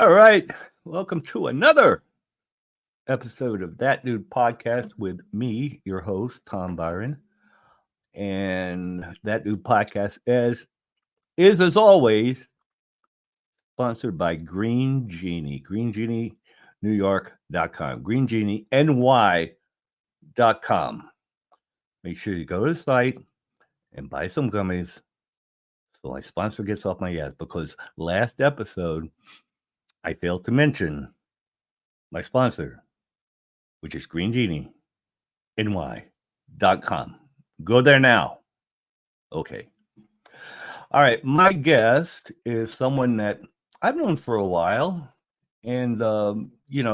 All right. Welcome to another episode of That Dude Podcast with me, your host, Tom Byron. And That Dude Podcast is as always sponsored by Green Genie, greengenieNewYork.com, greengenieNY.com. Make sure you go to the site and buy some gummies so my sponsor gets off my ass, because last episode I failed to mention my sponsor, which is greengenieNY.com. Go there now. Okay. All right. My guest is someone that I've known for a while. And,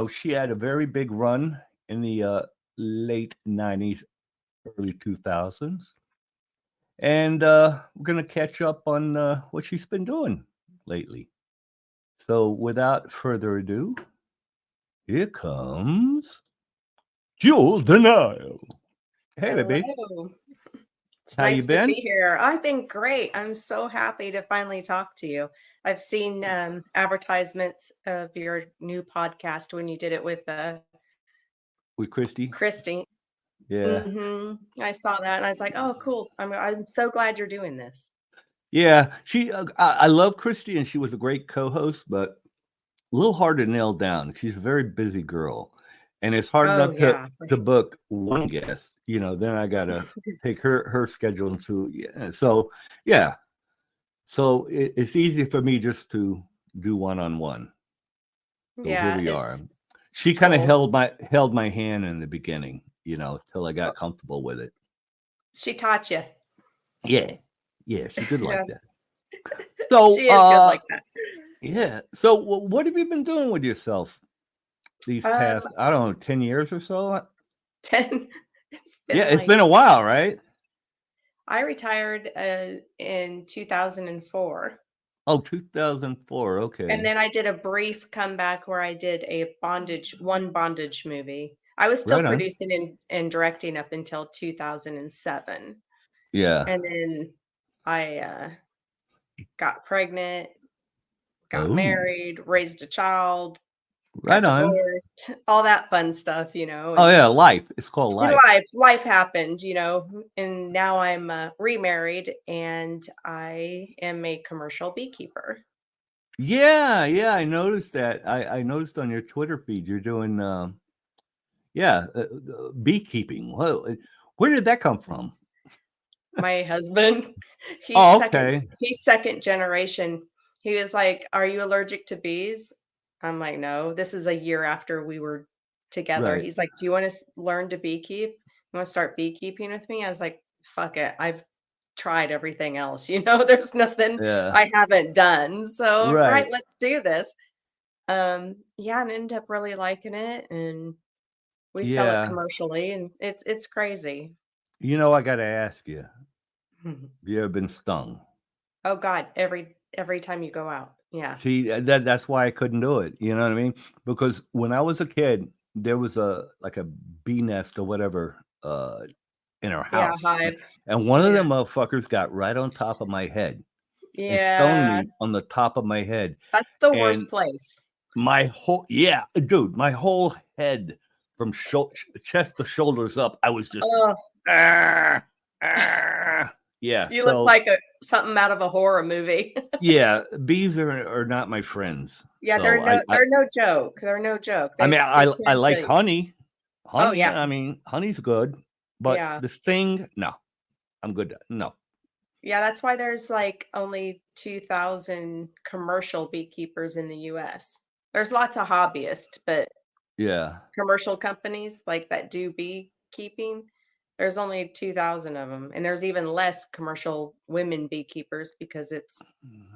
she had a very big run in the late 90s, early 2000s. And we're going to catch up on what she's been doing lately. So without further ado, here comes Jewel Denial. Hey, Hello. baby. It's How nice you been? to be here. I've been great. I'm so happy to finally talk to you. I've seen advertisements of your new podcast when you did it with Christy. Christy. Yeah. I saw that and I was like, oh, cool. I'm so glad you're doing this. Yeah. I love Christy, and she was a great co-host, but a little hard to nail down. She's a very busy girl, and it's hard enough to book one guest. Then I gotta take her schedule into So it's easy for me just to do one-on-one. So here we are. She kind of held my hand in the beginning, till I got comfortable with it. She taught you. Yeah, she's good like that. So she is good like that. Yeah. So what have you been doing with yourself these past, I don't know, 10 years or so? 10. It's been a while, right? I retired in 2004. Oh, 2004. Okay. And then I did a brief comeback where I did one bondage movie. I was still producing and directing up until 2007. Yeah. And then I got pregnant, got married, raised a child. Right on. All that fun stuff, Oh, yeah. Life. It's called life. Life happened, and now I'm remarried and I am a commercial beekeeper. Yeah. I noticed that. I noticed on your Twitter feed you're doing, beekeeping. Where did that come from? My husband, he's second generation. He was like, "Are you allergic to bees?" I'm like, "No." This is a year after we were together. He's like, "Do you want to learn to beekeep? You want to start beekeeping with me?" I was like, "Fuck it. I've tried everything else. There's nothing I haven't done. So, right, let's do this." And ended up really liking it, and we sell it commercially, and it's crazy. I got to ask you, have you ever been stung? Oh God, every time you go out. Yeah. See, that's why I couldn't do it. You know what I mean? Because when I was a kid, there was a bee nest or whatever in our house. Yeah, hive. And one of them motherfuckers got right on top of my head. Yeah. And stung me on the top of my head. That's the worst place. My whole head from chest to shoulders up, I was just yeah. You look like something out of a horror movie. Yeah, bees are not my friends. Yeah, so they're no joke. They're no joke. I mean, I like honey. Honey. Oh, yeah. I mean, honey's good, but the sting, no, I'm good. No. Yeah, that's why there's like only 2,000 commercial beekeepers in the U.S. There's lots of hobbyists, but commercial companies like that do beekeeping, there's only 2,000 of them. And there's even less commercial women beekeepers because it's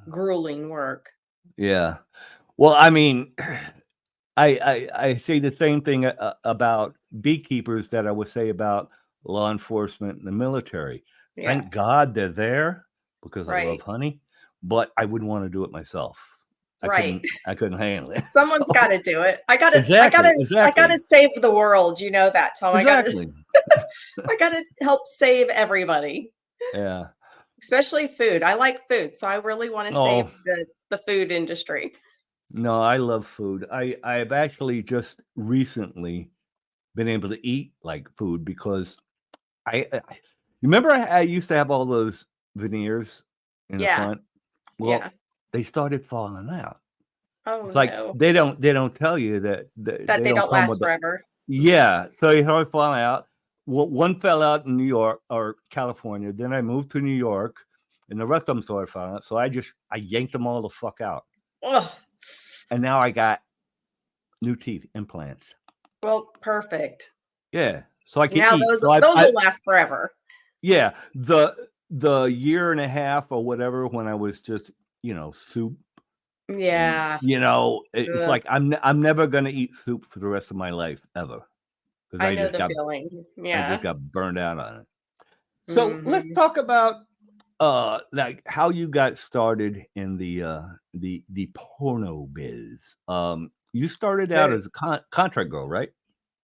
grueling work. Yeah. Well, I mean, I say the same thing about beekeepers that I would say about law enforcement and the military. Yeah. Thank God they're there because I love honey, but I wouldn't want to do it myself. I couldn't handle it. Someone's got to do it. I gotta save the world. You know that, Tom. Exactly. I gotta help save everybody. Yeah. Especially food. I like food, so I really want to save the food industry. No, I love food. I've actually just recently been able to eat like food because I remember I used to have all those veneers in the Yeah. front. Yeah. Well, they started falling out. Oh, It's like no. they don't tell you that That they they don't don't come last with the forever. yeah. So they started falling out. One fell out in New York or California. Then I moved to New York, and the rest of them started falling out. So I yanked them all the fuck out, Ugh. and now I got new teeth implants. Well, perfect. Yeah, so I can Now eat. those So those will last forever. yeah, the year and a half or whatever when I was just soup and Yeah. it's Ugh. like I'm never gonna eat soup for the rest of my life ever because I know the feeling. I just Yeah. got burned out on it. So let's Mhm. talk about like how you got started in the porno biz. You started out Very. as a contract girl, right?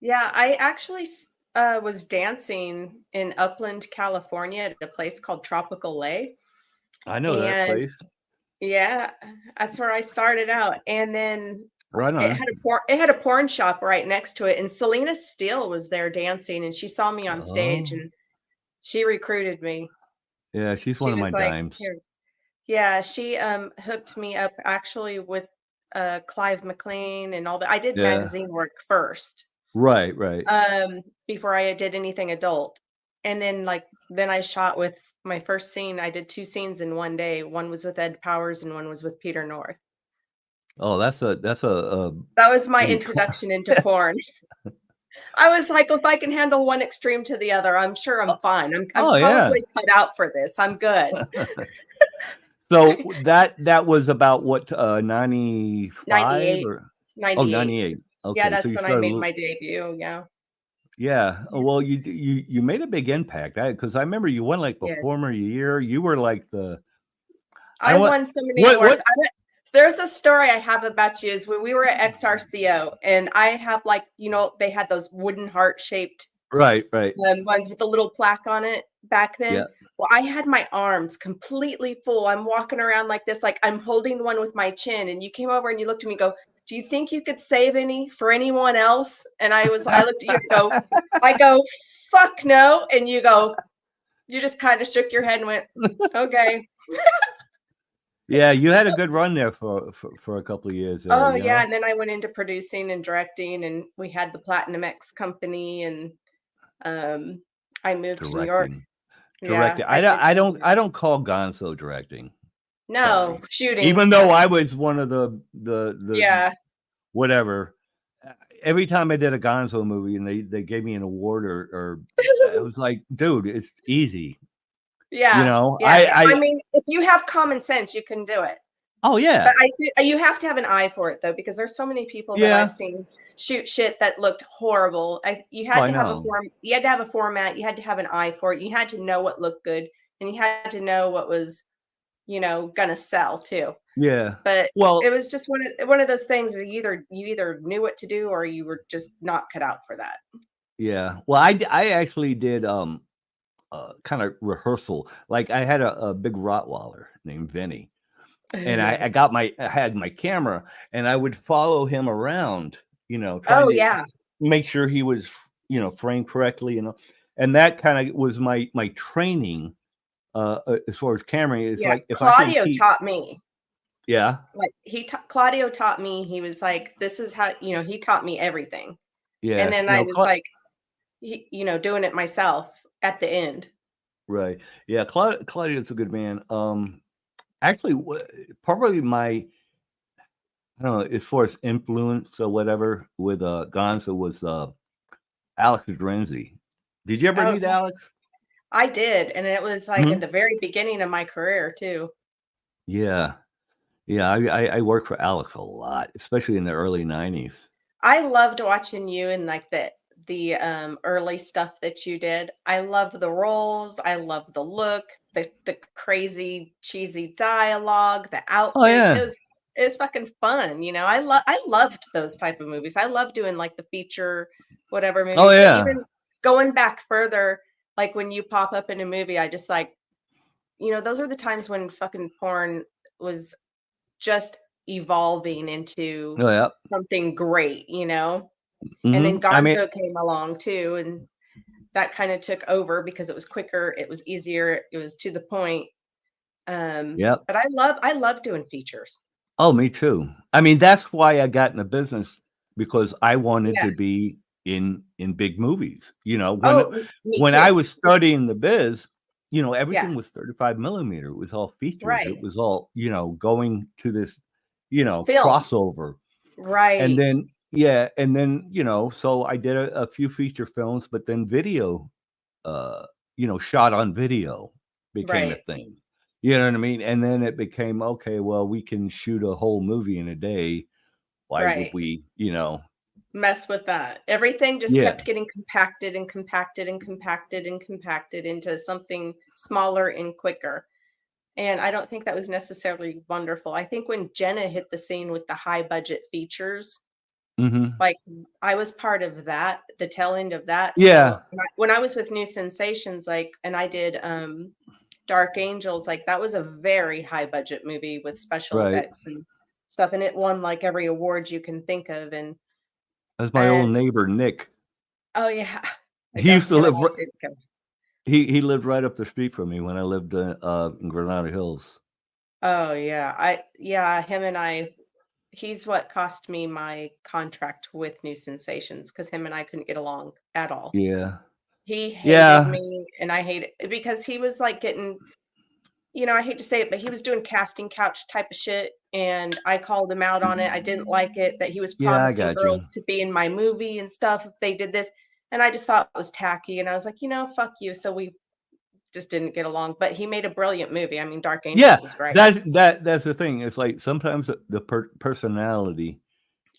Yeah, I actually was dancing in Upland, California at a place called Tropical Lay. I know that And place. yeah, that's where I started out. And then Right on. it had a porn shop right next to it. And Selena Steele was there dancing and she saw me on stage Oh, and she recruited me. yeah, she's one She of my was like, dimes. here. Yeah, she hooked me up actually with Clive McLean and all that. I did Yeah, magazine work first. right, right. Before I did anything adult. And then, then I shot with my first scene, I did 2 scenes in one day. One was with Ed Powers and one was with Peter North. Oh, that's a That was my pretty introduction into porn. I was like, "If I can handle one extreme to the other, I'm sure I'm fine. I'm oh yeah. probably cut out for this. I'm good." So that was about what 95 98, or 98. 98. Yeah, Okay, so that's you when I started made my debut, yeah. yeah. Yeah. Well, you made a big impact. Because I remember you won like Yes. performer of the year. You were like the I I don't want won so many awards. what There's a story I have about you is when we were at XRCO and I have they had those wooden heart-shaped right, right. ones with the little plaque on it back then. Yeah. Well, I had my arms completely full. I'm walking around like this, like I'm holding one with my chin. And you came over and you looked at me and go, "Do you think you could save any for anyone else?" And I looked at you and I go, "Fuck no." And you just kind of shook your head and went, "Okay." Yeah, you had a good run there for a couple of years there, Oh, you yeah, know? and then I went into producing and directing, and we had the Platinum X company, and, um, I moved to New York. Directing. Yeah, Directing. I did both. I don't call Gonzo directing. No, Sorry. shooting. Even though I was one of the Yeah, whatever, every time I did a Gonzo movie and they gave me an award or it was like, dude, it's easy. You yeah, know, yeah. I mean, if you have common sense, you can do it. oh But yeah, you have to have an eye for it, though, because there's so many people that I've yeah. seen shoot shit that looked horrible. Oh, I know. You had to have a format, you had to have an eye for it, you had to know what looked good, and you had to know what was, gonna sell too. Yeah. But it Well, was just one of those things that you either knew what to do or you were just not cut out for that. yeah. Well, I actually did kind of rehearsal. Like I had a big Rottweiler named Vinny, and I had my camera, and I would follow him around, trying Oh, to yeah. make sure he was, framed correctly, and that kind of was my training as far as camera. It's Yeah, like if I can Claudio keep, taught me. yeah, Like, Claudio taught me, he was like, "This is how" he taught me everything. And yeah, then I was like, doing it myself at the end. right, yeah, Claudio's a good man. Actually, probably my I don't know as far as influence or whatever with Gonzo was Alex Drenzy. Did you ever Oh, meet Alex? I did, and it was, like, at Mhm. the very beginning of my career too. Yeah. Yeah, I worked for Alex a lot, especially in the early '90s. I loved watching you and, like, early stuff that you did. I love the roles, I love the look, the crazy, cheesy dialogue, the Oh, outfits. yeah. It was fucking fun, I loved those type of movies. I love doing, like, the feature whatever Oh, movies, but yeah. even going back further, like, when you pop up in a movie, I just, like those are the times when fucking porn was just evolving into Oh, yeah. something great, you know? And then I mean, Gonzo came along too, and that kinda took over because it was quicker, it was easier, it was to the point. yep. But I love doing features. Oh, me too. I mean, that's why I got in the business because I wanted Yeah. to be in big movies. You know, Oh, me when I too. was studying the biz, Yeah, everything was 35 millimeter. It was all features. It right. was all, going to this, Film. crossover. And Right, then yeah, and then, so I did a few feature films, but then video, uh, shot on video became a right, thing. You know what I mean? And then it became, okay, well, we can shoot a whole movie in a day. Why would right. we, Mess with that. Everything just Yeah. kept getting compacted and compacted and compacted and compacted into something smaller and quicker. And I don't think that was necessarily wonderful. I think when Jenna hit the scene with the high budget features, Mhm. like, I was part of that, the tail end of that. So Yeah, when I was with New Sensations, like, and I did Dark Angels, like that was a very high budget movie with special right. effects and stuff. And it won like every award you can think of. That's my old And neighbor, Nick. oh yeah, I He don't used to him and live I ri did go. he lived right up the street from me when I lived, in Granada Hills. Oh yeah, him and I he's what cost me my contract with New Sensations because him and I couldn't get along at all. Yeah. He hated Yeah. me and I hated because he was like getting, you know, I hate to say it, but he was doing casting couch type of shit and I called him out on it. I didn't like it that he was Yeah, I promising got you. girls to be in my movie and stuff if they did this. And I just thought it was tacky and I was like, fuck you. So we just didn't get along, but he made a brilliant movie. I mean, Dark Angels Yeah, was great. that's the thing. It's like sometimes the personality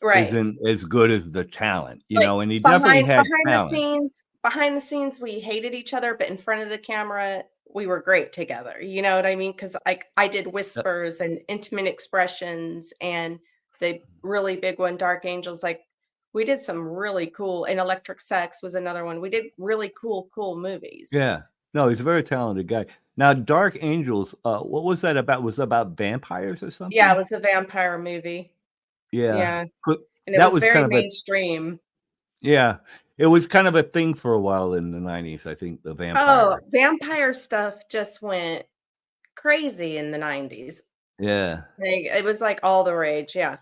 Right. isn't as good as the talent, Like, and he definitely behind had behind the talent. scenes behind the scenes, we hated each other, but in front of the camera, we were great together, you know what I mean? Because I did Uh, whispers and intimate expressions and the really big one, Dark Angels, like, we did some really cool and Electric Sex was another one. We did really cool movies. yeah. No, he's a very talented guy. Now, Dark Angels, what was that about? Was it about vampires or Yeah, it something? was a vampire movie. Yeah. Yeah, But and it that was was very kind of a mainstream. yeah. It was kind of a thing for a while in the 90s, I think, the Oh, vampire. vampire stuff just went crazy in the '90s. Yeah. Like, it was, like, all the rage, yeah.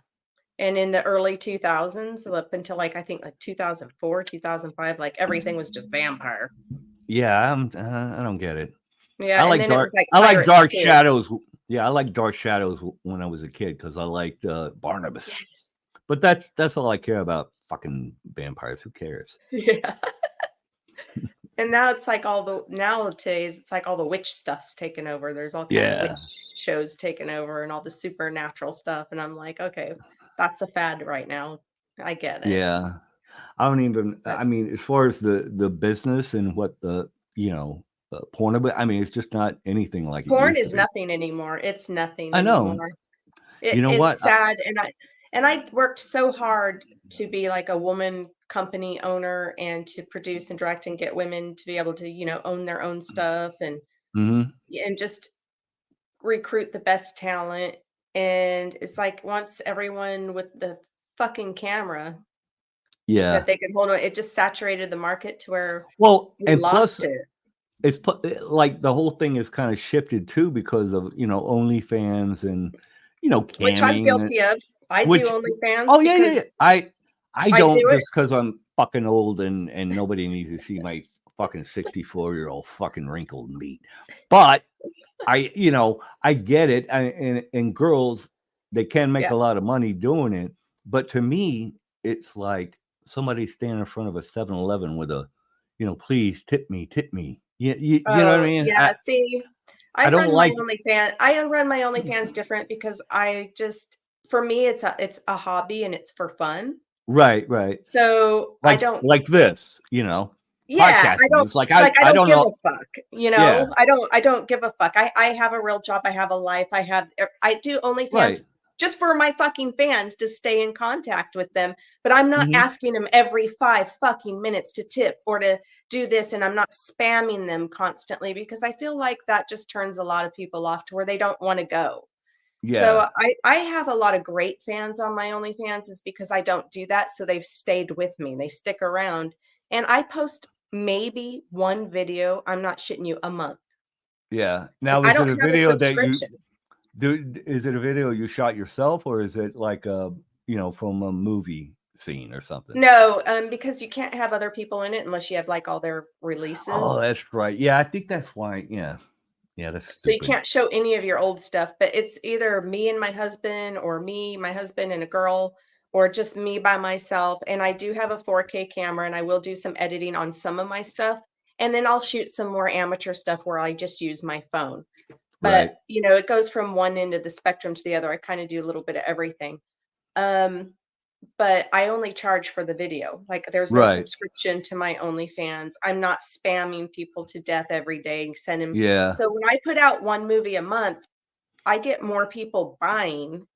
And in the early 2000s, up until, like, I think, like, 2004, 2005, like, everything was just vampire. Yeah, I don't get it. Yeah, and then it was, like, I like pirates Dark too. Shadows. Yeah, I like Dark Shadows when I was a kid because I liked, Barnabas. Yes. But that's all I care about, fucking vampires, who cares? Yeah. And now it's, like, nowadays, it's, like, all the witch stuff's taken over. There's all kind of Yeah, witch shows taken over and all the supernatural stuff, and I'm like, "Okay, that's a fad right now. I get it." yeah. I don't even But I mean, as far as the business and what porn about I mean, it's just not anything like it porn used to is be. nothing anymore. It's nothing I know. anymore. You know what? It's sad, and I worked so hard to be like a woman company owner and to produce and direct and get women to be able to, own their own stuff Mhm. and just recruit the best talent. And it's like once everyone with the fucking camera that Yeah. they could hold on, it just saturated the market to where Well, we and plus lost it. like, the whole thing is kinda shifted too because of, OnlyFans and, Which I'm camming, guilty of. I do which OnlyFans oh, yeah, yeah, yeah. because I I don't do it. just because 'cause I'm fucking old and nobody needs to see my fucking 64-year-old fucking wrinkled meat. But I get it, and girls, they can make Yeah. a lot of money doing it, but to me, it's like somebody standing in front of a 7-Eleven with a, "Please tip me." You know what I Oh, mean? yeah, see, I don't like I run my OnlyFans different because I just for me, it's a hobby and it's for fun. right, right. So, I don't Like this, yeah, I podcasting, don't it's like I I don't don't give know. a fuck, Yeah, I don't give a fuck. I have a real job, I have a life, I do OnlyFans right. just for my fucking fans to stay in contact with them, but I'm not Mhm. asking them every 5 fucking minutes to tip or to do this, and I'm not spamming them constantly because I feel like that just turns a lot of people off to where they don't wanna go. So Yeah. I have a lot of great fans on my OnlyFans is because I don't do that, so they've stayed with me. They stick around, and I post maybe 1 video, I'm not shitting you, a month. Yeah. Now, I is don't it a have a video that you subscription. is it a video you shot yourself, or is it like a, from a movie scene or something? No, because you can't have other people in it unless you have, like, all their Oh, releases. that's right. Yeah, I think that's why. Yeah. Yeah, that's So you stupid. can't show any of your old stuff, but it's either me and my husband or me, my husband, and a girl, or just me by myself, and I do have a 4K camera, and I will do some editing on some of my stuff, and then I'll shoot some more amateur stuff where I just use my phone. But, Right. it goes from one end of the spectrum to the other. I kinda do a little bit of everything. Um, but I only charge for the video. Like, there's no Right. subscription to my OnlyFans. I'm not spamming people to death every day and sending. Yeah. So when I put out 1 movie a month, I get more people buying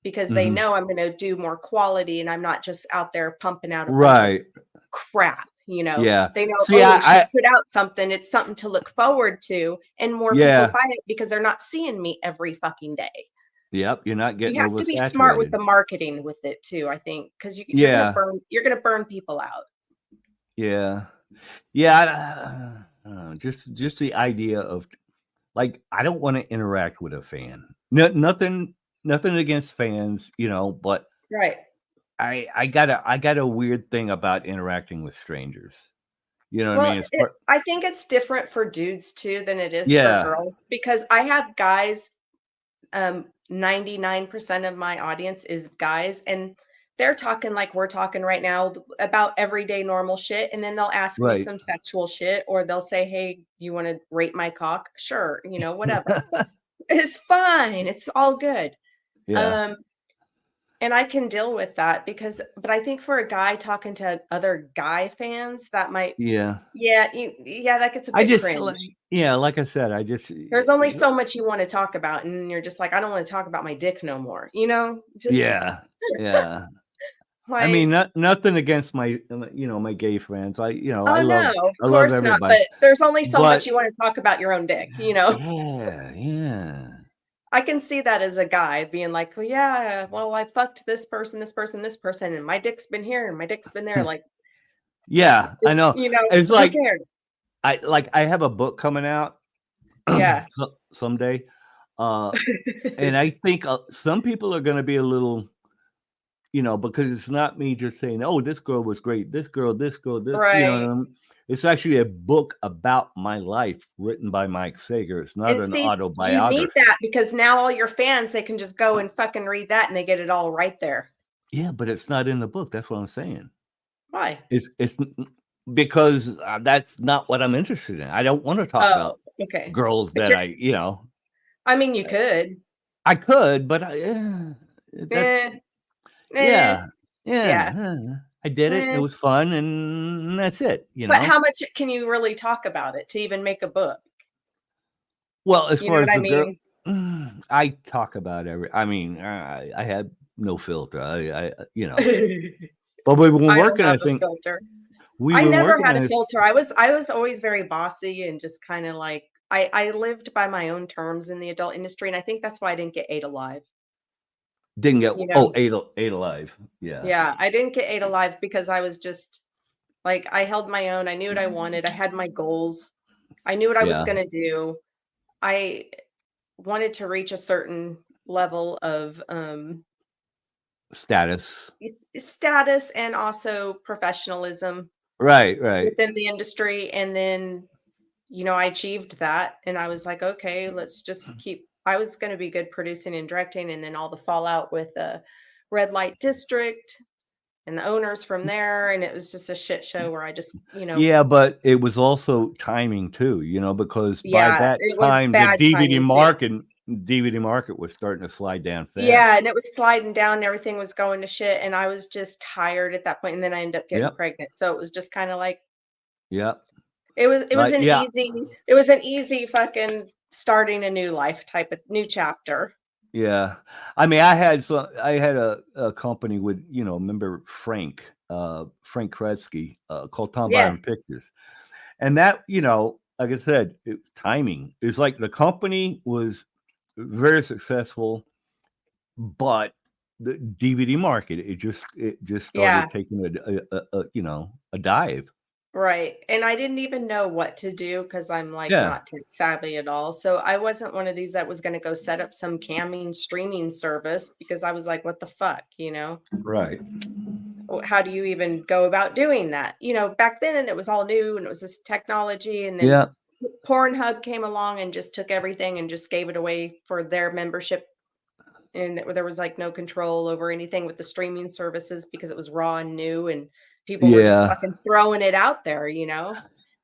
because they Mhm. know I'm gonna do more quality and I'm not just out there pumping out a bunch of Right. crap, you know? Yeah. They know, See, "Oh, she's I put out something, it's something to look forward to," and more people yeah. buy it because they're not seeing me every fucking day. Yep, you're not You getting have to be smart with oversaturated. the marketing with it too, I think, 'cause Yeah. you're gonna burn people out. Yeah. Yeah, just the idea of, like, I don't wanna interact with a fan. Nothing against fans, but Right. I got a weird thing about interacting with strangers. You know what I Well, mean? It's part I think it's different for dudes too than it is for Yeah. girls because I have guys, 99% of my audience is guys, and they're talking like we're talking right now about everyday normal shit, and then they'll ask me Right. some sexual shit, or they'll say, "Hey, you wanna rate my cock?" Sure, whatever. It's fine, it's all good. Yeah. Um, and I can deal with that but I think for a guy talking to other guy fans, that might Yeah. yeah, that gets a I bit just like cringe. yeah, like I said, I just There's only so much you wanna talk about, and you're just like, "I don't wanna talk about my dick no more," you know? Just yeah. Yeah. I mean, like, nothing against my gay friends. I "Oh, no, love of I love course not," everybody. but there's only so much But you wanna talk about your own dick, you know? yeah, yeah. I can see that as a guy being like, "Well, yeah, well, I fucked this person, this person, this person, and my dick's been here and my dick's been there," like, Yeah, I know. It's who like cares? I have a book coming out Yeah. someday, uh, and I think, some people are gonna be a little, because it's not me just saying, "Oh, this girl was great. This girl, this," Right. it's actually a book about my life written by Mike Sager. It's not And an see, you need autobiography. that because now all your fans, they can just go and fucking read that and they get it all right there. Yeah, but it's not in the book. That's what I'm saying. Why? It's because, that's not what I'm interested in. I don't wanna talk Oh, about okay. girls But that you're I mean, you could. I could, but Eh, that's eh, yeah, yeah, yeah, I did it, it eh. was fun, and that's it, you But know? how much can you really talk about it to even make a book? Well, as You know far what as I the girl mean? I talk about I mean, I had no filter, I but we've been don't working, have I a think filter. we've I been never working had on a this filter. I was always very bossy and just kinda like I lived by my own terms in the adult industry, and I think that's why I didn't get ate alive, didn't get you know? ate alive, yeah, Yeah, I didn't get ate alive because I was just like, I held my own, I knew what I wanted, I had my goals, I knew what I was yeah, gonna do. I wanted to reach a certain level of, status. status and also professionalism Right, right, within the industry, and then, I achieved that, and I was like, "Okay, let's just keep." I was gonna be good producing and directing, and then all the fallout with the red light district and the owners from there, and it was just a shit show where I just, yeah, but it was also timing too, because by yeah, that it was time, the bad timing too. DVD market was starting to slide down Yeah, fast. and it was sliding down and everything was going to shit, and I was just tired at that point, and then I ended up getting Yep, pregnant, so it was just kinda like yep. it was Like, an yeah, easy fucking starting a new life type of new chapter. yeah. I mean, I had a company with, remember Frank Kresge, called Tom Yes. Byron Pictures. And that, like I said, timing. It's like the company was very successful. but the DVD market, it just started taking a dive. Right. And I didn't even know what to do because I'm like not tech savvy at all. So I wasn't one of these that was going to go set up some camming streaming service because I was like, what the fuck, Right. How do you even go about doing that? Back then, and it was all new and it was this technology. And then Yeah. Pornhub came along and just took everything and just gave it away for their membership. And there was like no control over anything with the streaming services because it was raw and new and people were just Yeah. fucking throwing it out there,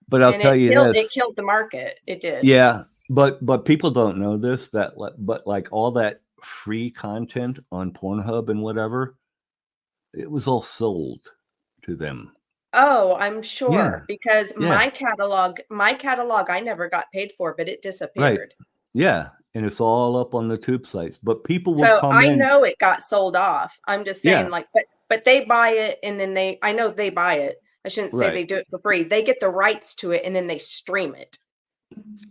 But I'll and tell you this. it killed the market. It did. Yeah. But people don't know this, but like all that free content on Pornhub and whatever, it was all sold to them. Oh, I'm sure Yeah. because Yeah. my catalog, I never got paid for, but it Right. disappeared. Yeah. And it's all up on the tube sites. But people will So come I in. know it got sold off. I'm just saying, Yeah. like, but they buy it and then I know they buy it. I shouldn't say they Right. do it for free. They get the rights to it and then they stream it.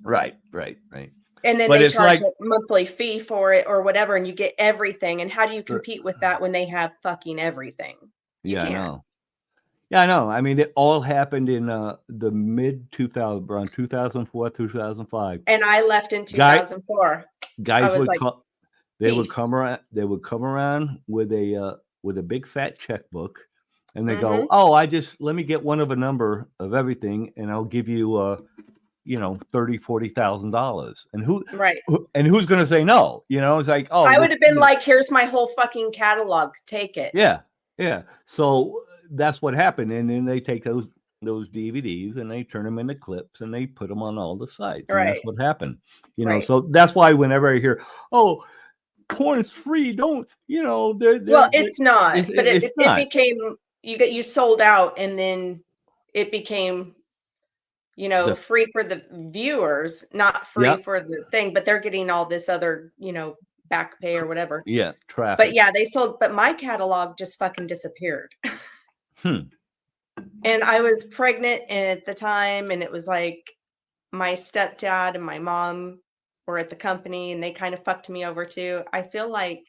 Right. And then But they it's charge like, a monthly fee for it or whatever, and you get everything. And how do you compete with that when they have fucking everything? You yeah, I can't. know. Yeah, I know. I mean, it all happened in the mid 2000, around 2004, 2005. And I left in 2004. Guys would like, come. They would peace. come around. They would come around with a big fat checkbook, and they go, "Oh, let me get one of a number of everything, and I'll give you $30,000-$40,000." And who's going to say no? It's like, oh, I would have been like, here's my whole fucking catalog. Take it. Yeah. So that's what happened, and then they take those DVDs and they turn them into clips and they put them on all the sites, and that's what happened. So that's why whenever I hear, "Oh, porn's free," don't well, it's not, but it not. became you sold out, and then it became free for the viewers, not free for the thing, but they're getting all this other back pay or whatever. Yeah, traffic. But yeah, they sold, but my catalog just fucking disappeared. And I was pregnant at the time, and it was like my stepdad and my mom were at the company, and they kind of fucked me over too. I feel like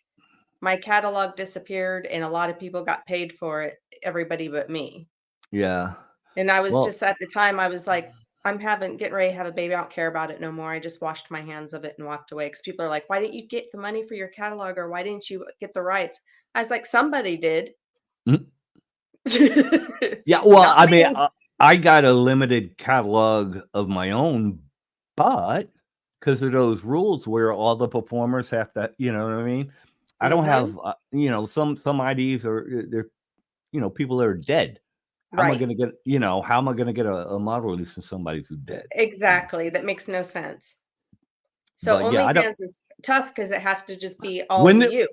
my catalog disappeared, and a lot of people got paid for it, everybody but me. Yeah. And I was just at the time, I was like, getting ready to have a baby. I don't care about it no more. I just washed my hands of it and walked away. Because people are like, why didn't you get the money for your catalog, or why didn't you get the rights? I was like, somebody did. Yeah, well, I mean, I got a limited catalog of my own, but because of those rules where all the performers have to, you know what I mean? I don't have, some IDs are, they're, people that are dead. How am I going to get, how am I going to get a model release from somebody who's dead? Exactly. That makes no sense. So OnlyFans is tough because it has to just be all you.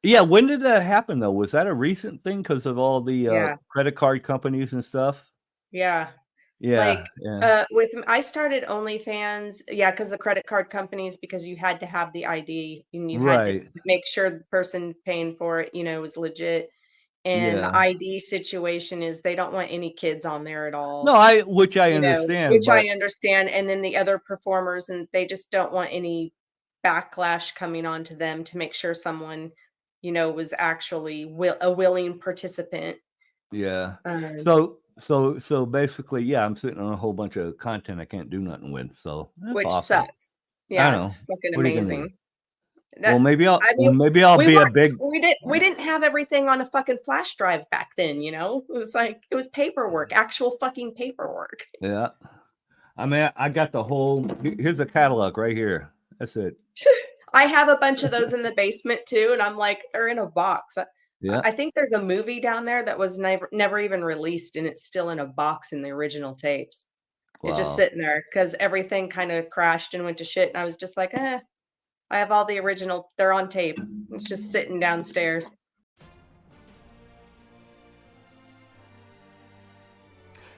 Yeah, when did that happen though? Was that a recent thing because of all the credit card companies and stuff? Yeah. Yeah. I started OnlyFans, because the credit card companies, because you had to have the ID and you had to make sure the person paying for it, was legit. And the ID situation is they don't want any kids on there at all. No, which I understand. I understand. And then the other performers, and they just don't want any backlash coming onto them to make sure someone was actually a willing participant. Yeah. So basically, I'm sitting on a whole bunch of content I can't do nothing with. So that's which awesome. sucks. Yeah, it's fucking amazing. Well, maybe I'll be a big. We didn't have everything on a fucking flash drive back then. It was paperwork, actual fucking paperwork. Yeah. I mean, I got the whole. Here's a catalog right here. That's it. I have a bunch of those in the basement too, and I'm like, they're in a box. Yeah. I think there's a movie down there that was never even released, and it's still in a box in the original tapes. Wow. It's just sitting there because everything kind of crashed and went to shit, and I was just like, I have all the original. They're on tape. It's just sitting downstairs.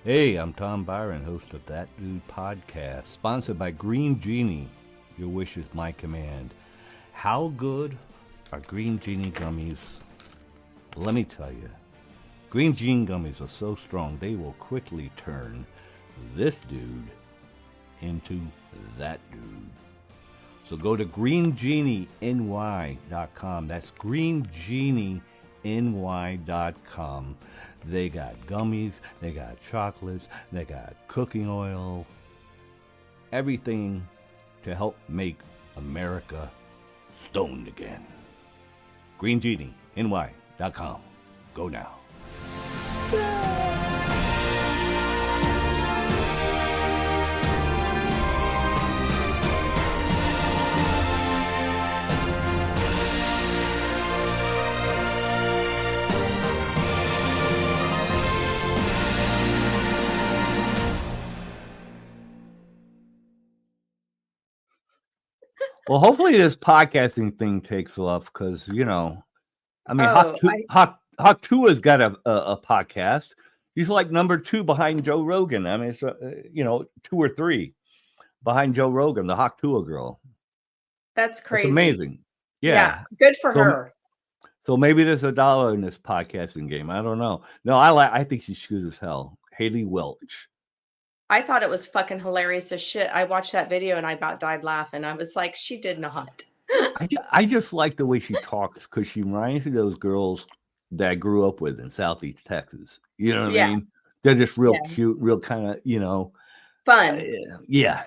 Hey, I'm Tom Byron, host of That Dude Podcast, sponsored by Green Genie. Your wish is my command. How good are Green Genie gummies? Let me tell you, Green Genie gummies are so strong they will quickly turn this dude into that dude. So go to greengenieny.com. That's greengenieny.com. They got gummies, they got chocolates, they got cooking oil, everything to help make America stoned again. greengenieny.com. Go now. Well, hopefully this podcasting thing takes off because, you know, I mean, Hawk Tua's got a podcast. He's like number 2 behind Joe Rogan. I mean, it's, you know, 2 or 3 behind Joe Rogan, the Hawk Tua girl. That's crazy. It's amazing. Yeah. Good for her. So maybe there's $1 in this podcasting game. I don't know. No, I think she's cute as hell. Haley Welch. I thought it was fucking hilarious as shit. I watched that video and I about died laughing. I was like, she did not. I just like the way she talks because she reminds me of those girls that I grew up with in Southeast Texas. You know what I mean? They're just real cute, real kind of, you know. Fun. Yeah.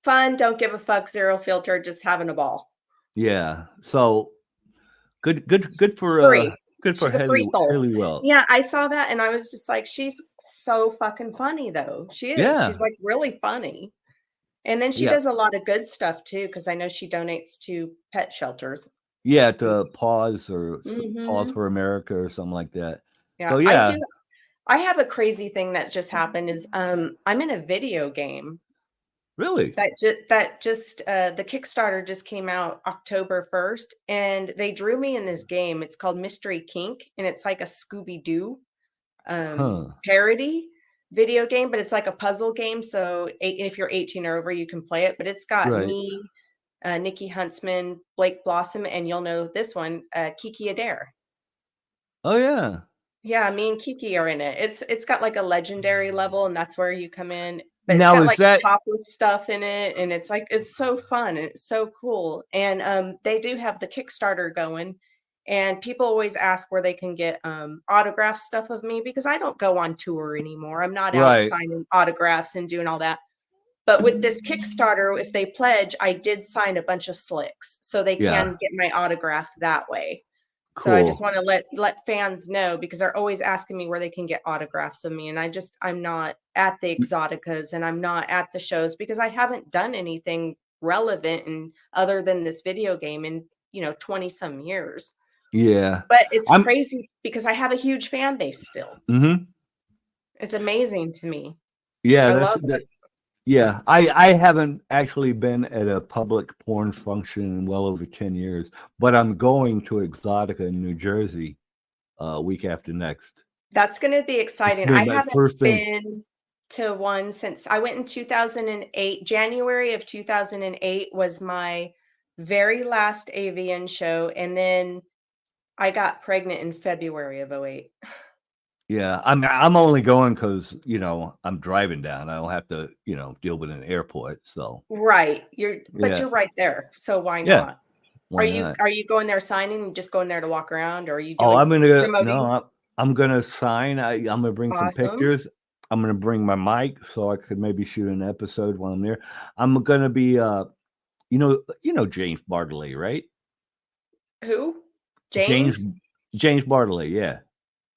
Fun, don't give a fuck, zero filter, just having a ball. Yeah. So good for Haley Welch. Yeah, I saw that and I was just like, she's so fucking funny though. She is. Yeah. She's like really funny. And then she does a lot of good stuff too, because I know she donates to pet shelters. Yeah, to Paws for America or something like that. Yeah. So, yeah. I have a crazy thing that just happened is I'm in a video game. Really? The Kickstarter just came out October 1st, and they drew me in this game. It's called Mystery Kink, and it's like a Scooby-Doo parody video game, but it's like a puzzle game. So if you're 18 or over, you can play it. But it's got me, Nikki Huntsman, Blake Blossom, and you'll know this one, Kiki Adair. Oh yeah. Yeah, me and Kiki are in it. It's got like a legendary level, and that's where you come in. But now, it's got like topless stuff in it, and it's like it's so fun and it's so cool. And they do have the Kickstarter going, and people always ask where they can get autograph stuff of me because I don't go on tour anymore. I'm not out signing autographs and doing all that. But with this Kickstarter, if they pledge, I did sign a bunch of slicks, so they can get my autograph that way. Cool. So I just want to let fans know because they're always asking me where they can get autographs of me. And I'm not at the Exoticas and I'm not at the shows because I haven't done anything relevant and other than this video game in, 20 some years. Yeah. But it's crazy because I have a huge fan base still. Mm-hmm. It's amazing to me. Yeah. I love it. Yeah, I haven't actually been at a public porn function in well over 10 years, but I'm going to Exotica in New Jersey week after next. That's going to be exciting. I haven't been to one since I went in 2008. January of 2008 was my very last avian show, and then I got pregnant in February of 2008. Yeah, I'm only going because I'm driving down. I don't have to deal with an airport. So right, you're right there. So why not? Are you going there signing? And just going there to walk around, or are you? Doing I'm gonna sign. I'm gonna bring some pictures. I'm gonna bring my mic so I could maybe shoot an episode while I'm there. I'm gonna be James Bartley, right? Who? James Bartley, yeah.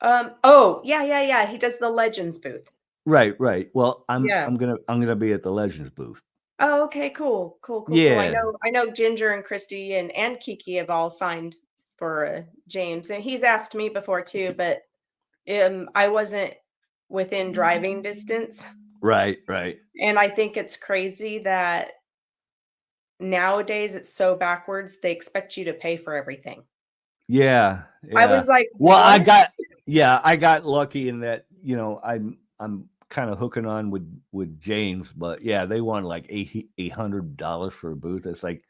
Yeah. He does the Legends booth. Right. Well, I'm gonna be at the Legends booth. Oh, okay, cool. Yeah. Cool. I know Ginger and Christy and Kiki have all signed for James, and he's asked me before too, but I wasn't within driving distance. Right. And I think it's crazy that nowadays it's so backwards. They expect you to pay for everything. Yeah. I was like, well, what? I got lucky in that, I'm kind of hooking on with James, but yeah, they want like $800 for a booth. It's like,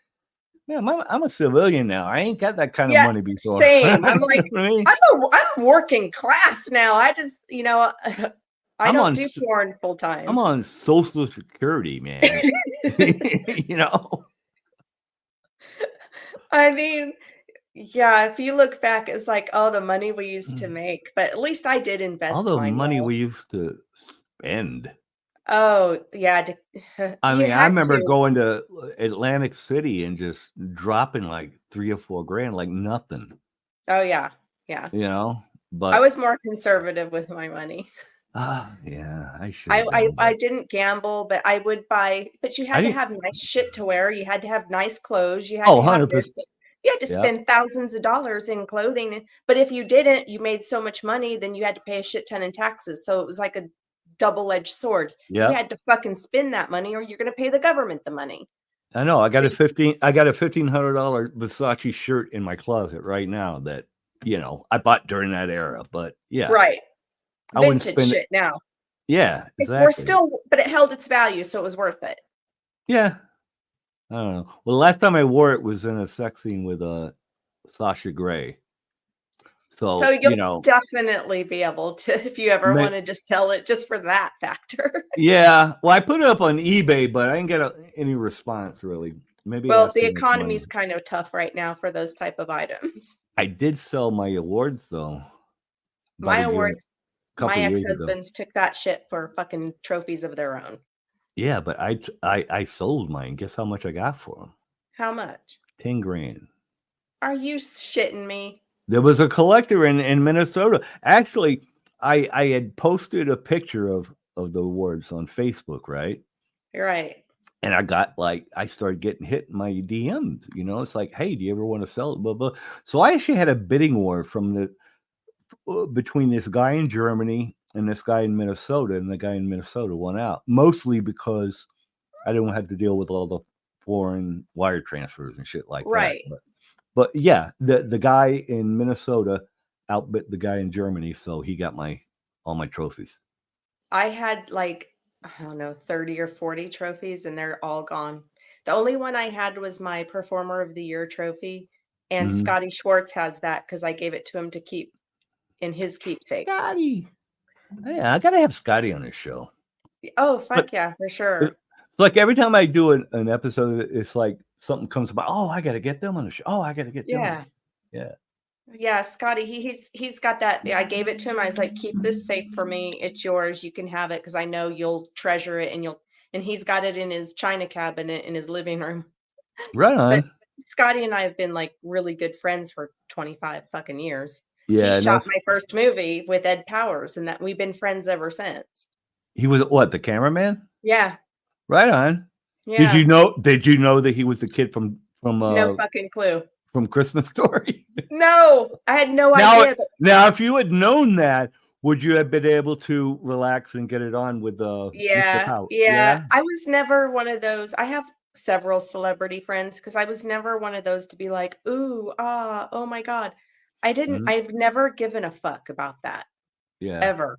man, I'm a civilian now. I ain't got that kind of money before. Same. I'm like, I'm working class now. I just, I don't do porn full time. I'm on Social Security, man. I mean, yeah, if you look back, it's like, oh, the money we used to make, but at least I did All invest the mine money well. we used to spend. Oh, yeah, I you mean, I had remember to. going to Atlantic City and just dropping like 3 or 4 grand like nothing, Oh, yeah, yeah. I but was more conservative with my money. yeah, I should I have I been, I but didn't gamble, but I would buy but you I had to didn't. have nice shit to wear, you had to have nice clothes, you had Oh, to have this, 100%. you had to Yeah. spend thousands of dollars in clothing, but if you didn't, you made so much money, then you had to pay a shit ton in taxes, so it was like a double-edged sword. You Yep. had to fucking spend that money or you're gonna pay the government the money. I know. So I got a $1,500 Versace shirt in my closet right now that, I bought during that era, but yeah, right. I wouldn't Vintage spend it. shit now. Yeah, It's we're exactly. still but it held its value, so it was worth it. Yeah. I don't know. Well, the last time I wore it was in a sex scene with Sasha Grey. So So, you'll definitely be able to if you ever ma wanted to sell it just for that factor. yeah. Well, I put it up on eBay, but I didn't get any response really. Maybe I Well, asked the too much money. economy's kind of tough right now for those type of items. I did sell my awards though about My a year, my couple of years ago. ex-husbands took that shit for fucking trophies of their own. Yeah, but I sold mine. Guess how much I got for them? How much? 10 grand. Are you shitting me? There was a collector in Minnesota. Actually, I had posted a picture of the awards on Facebook, right? You're right. And I started getting hit in my DMs. It's like, hey, do you ever want to sell it? Blah blah. So I actually had a bidding war from between this guy in Germany and this guy in Minnesota, and the guy in Minnesota won out, mostly because I didn't have to deal with all the foreign wire transfers and shit like that. Right. But yeah, the guy in Minnesota outbid the guy in Germany, so he got all my trophies. I had like, I don't know, 30 or 40 trophies and they're all gone. The only one I had was my Performer of the Year trophy, and Mhm. Scotty Schwartz has that because I gave it to him to keep in his keepsakes. Scotty. Yeah, I gotta have Scotty on this show. Oh, But fuck yeah, for it's sure. like every time I do an episode, it's like something comes about. Oh, I gotta get them on the show. Oh, I gotta get them on. Yeah. Yeah. Yeah, Scotty, he's got that. I gave it to him. I was like, "Keep this safe for me. It's yours. You can have it because I know you'll treasure it and you'll." And he's got it in his china cabinet in his living room. Right But on. Scotty and I have been like really good friends for 25 fucking years. He Yeah, and shot that's my first movie with Ed Powers, and that we've been friends ever since. he was what, the cameraman? Yeah, Right on. yeah. Did you know that he was the kid No fucking clue. from Christmas Story? No, I had no Now idea. now if you had known that, would you have been able to relax and get it on with Mr. Yeah, Powell? yeah. Yeah? I was never one of those. I have several celebrity friends because I was never one of those to be like, "Ooh, ah, oh my god." Mhm. I've never given a fuck about that, Yeah. ever.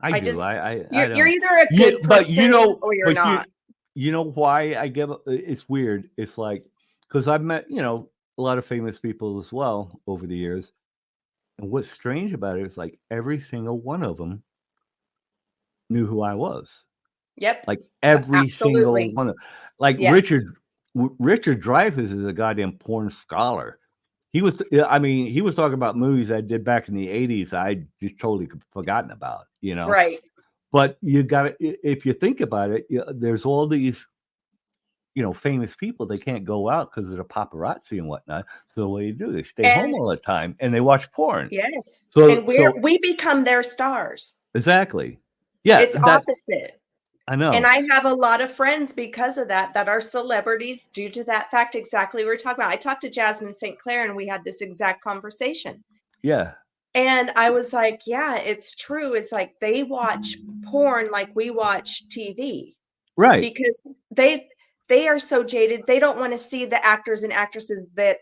I I do. just I you're don't. either a Yeah, good but person or you're but not. you know why I give it's weird. It's like because I've met, a lot of famous people as well over the years. And what's strange about it is like every single one of them knew who I was. Yep. Like every single Absolutely. one of like Yes. Richard Dreyfuss is a goddamn porn scholar. Yeah, I mean, he was talking about movies I did back in the 80s I just totally forgotten about. Right. But you gotta if you think about it, there's all these, famous people, they can't go out because of the paparazzi and whatnot. So what do? They stay home And all the time and they watch porn. yes. So And so we become their stars. exactly. Yeah, It's opposite. I And know. I have a lot of friends because of that, that are celebrities due to that fact exactly we were talking about. I talked to Jasmine St. Clair and we had this exact conversation. Yeah. And I was like, yeah, it's true. It's like they watch porn like we watch TV Right. because they are so jaded. They don't want to see the actors and actresses that,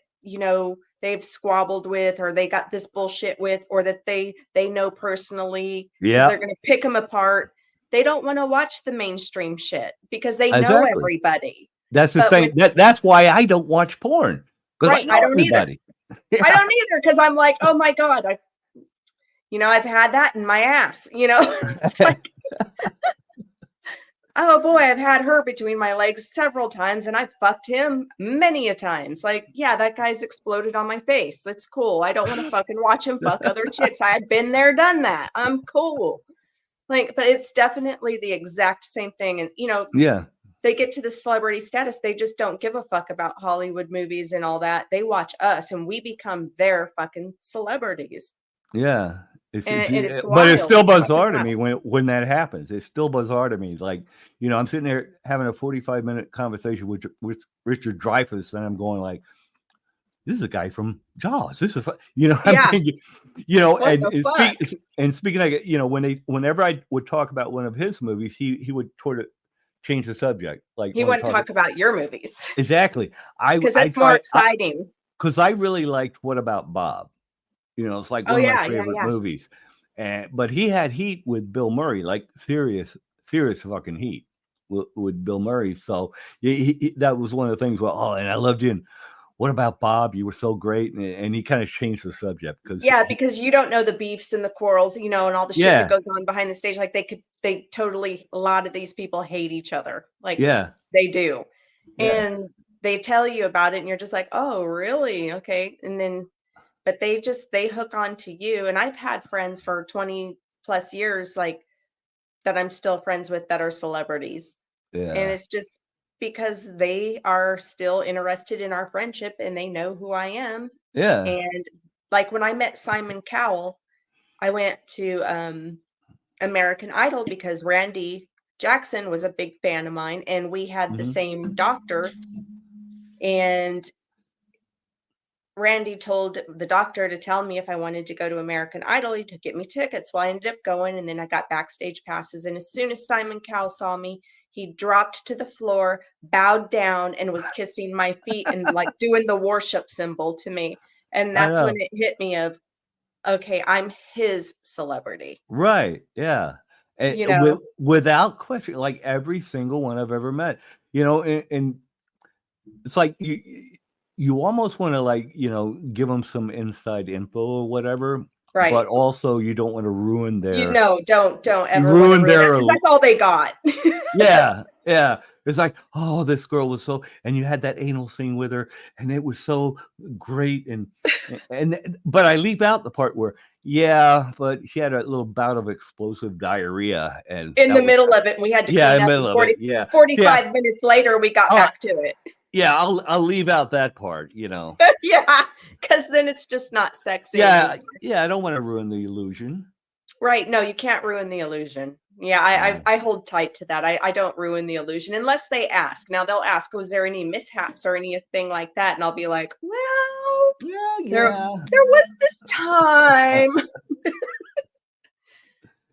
they've squabbled with or they got this bullshit with or that they know personally because they're Yeah. going to pick them apart. They don't want to watch the mainstream shit because they know Exactly. everybody. That's the But same. with That's why I don't watch porn because I right, I know don't either. everybody. I Yeah. don't either because I'm like, oh my God, I've had that in my ass, It's like Oh boy, I've had her between my legs several times, and I've fucked him many a times. Like, yeah, that guy's exploded on my face. That's cool. I don't want to fucking watch him fuck other chicks. I had been there, done that. I'm cool. Like, but it's definitely the exact same thing. And Yeah. they get to the celebrity status, they just don't give a fuck about Hollywood movies and all that. They watch us, and we become their fucking celebrities. Yeah. And it's But it's wild. still It's fucking bizarre to me wild. when that happens. It's still bizarre to me. Like, I'm sitting there having a 45-minute conversation with Richard Dreyfuss, and I'm going like, this is a guy from Jaws. This is, I'm Yeah. thinking, What the fuck? and speaking like, whenever I would talk about one of his movies, he would sort of change the subject. Like, He wouldn't talk about your movies. Exactly. Because that's more exciting. Because I really liked What About Bob? It's like one of my favorite movies. But he had heat with Bill Murray, like serious fucking heat with Bill Murray. So that was one of the things. Well, and I loved you. And What About Bob? You were so great. And he kind of changed the subject because you don't know the beefs and the quarrels, and all the shit that goes on behind the stage. Like they totally, a lot of these people hate each other. Like they do. Yeah. And they tell you about it, and you're just like, oh, really? Okay. And then, but they hook on to you. And I've had friends for 20 plus years, like that I'm still friends with, that are celebrities. Yeah. And it's just because they are still interested in our friendship, and they know who I am. Yeah. And like when I met Simon Cowell, I went to American Idol because Randy Jackson was a big fan of mine, and we had the same doctor. And Randy told the doctor to tell me if I wanted to go to American Idol, he'd get me tickets. Well, I ended up going, and then I got backstage passes. And as soon as Simon Cowell saw me, he dropped to the floor, bowed down, and was kissing my feet and like doing the worship symbol to me. And that's when it hit me of, okay, I'm his celebrity. Right. Yeah. And without question, like every single one I've ever met, and it's like you almost want to like, give them some inside info or whatever. Right. But also you don't want to ruin their don't ever ruin their, because that's all they got. Yeah. It's like, oh, this girl was so, and you had that anal scene with her, and it was so great, but I leave out the part where, but she had a little bout of explosive diarrhea, and in the middle of it, and we had to clean up. Middle of it, 45 minutes later, we got back to it. Yeah, I'll leave out that part, Yeah, because then it's just not sexy. Yeah, I don't want to ruin the illusion. Right. No, you can't ruin the illusion. Yeah, I hold tight to that. I don't ruin the illusion unless they ask. Now they'll ask, was there any mishaps or anything like that? And I'll be like, well, there was this time,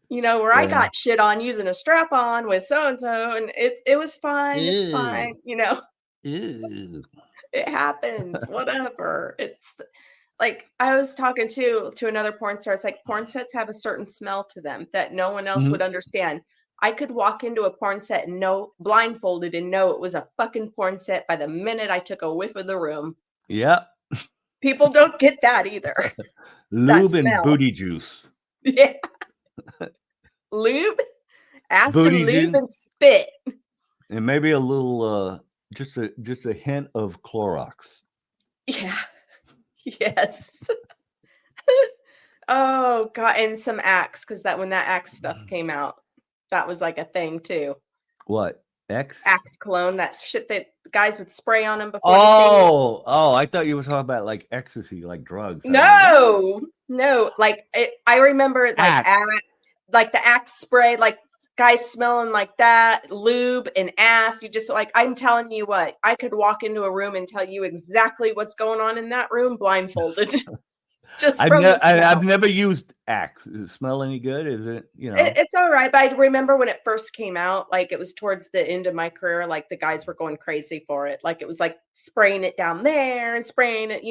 where I got shit on using a strap on with so-and-so, and it was fine. Ew. It's fine. Ew. It happens, whatever. It's like, I was talking to another porn star. It's like porn sets have a certain smell to them that no one else would understand. I could walk into a porn set and know, blindfolded, and know it was a fucking porn set by the minute I took a whiff of the room. Yep. People don't get that either. Lube and booty juice. Yeah. Lube, ass booty and lube and spit. And maybe a little, just a hint of Clorox. Yeah. Yes. Oh God, and some Axe, because when that Axe stuff came out, that was like a thing too. What? Axe cologne, that shit that guys would spray on them before. Oh, I thought you were talking about like ecstasy, like drugs. No, like I remember like the Axe spray, like guys smelling like that, lube and ass. You just like, I'm telling you what, I could walk into a room and tell you exactly what's going on in that room blindfolded. Just I've never used Axe. Does it smell any good? Is it, It's all right. But I remember when it first came out, like it was towards the end of my career, like the guys were going crazy for it. Like it was like spraying it down there and spraying it,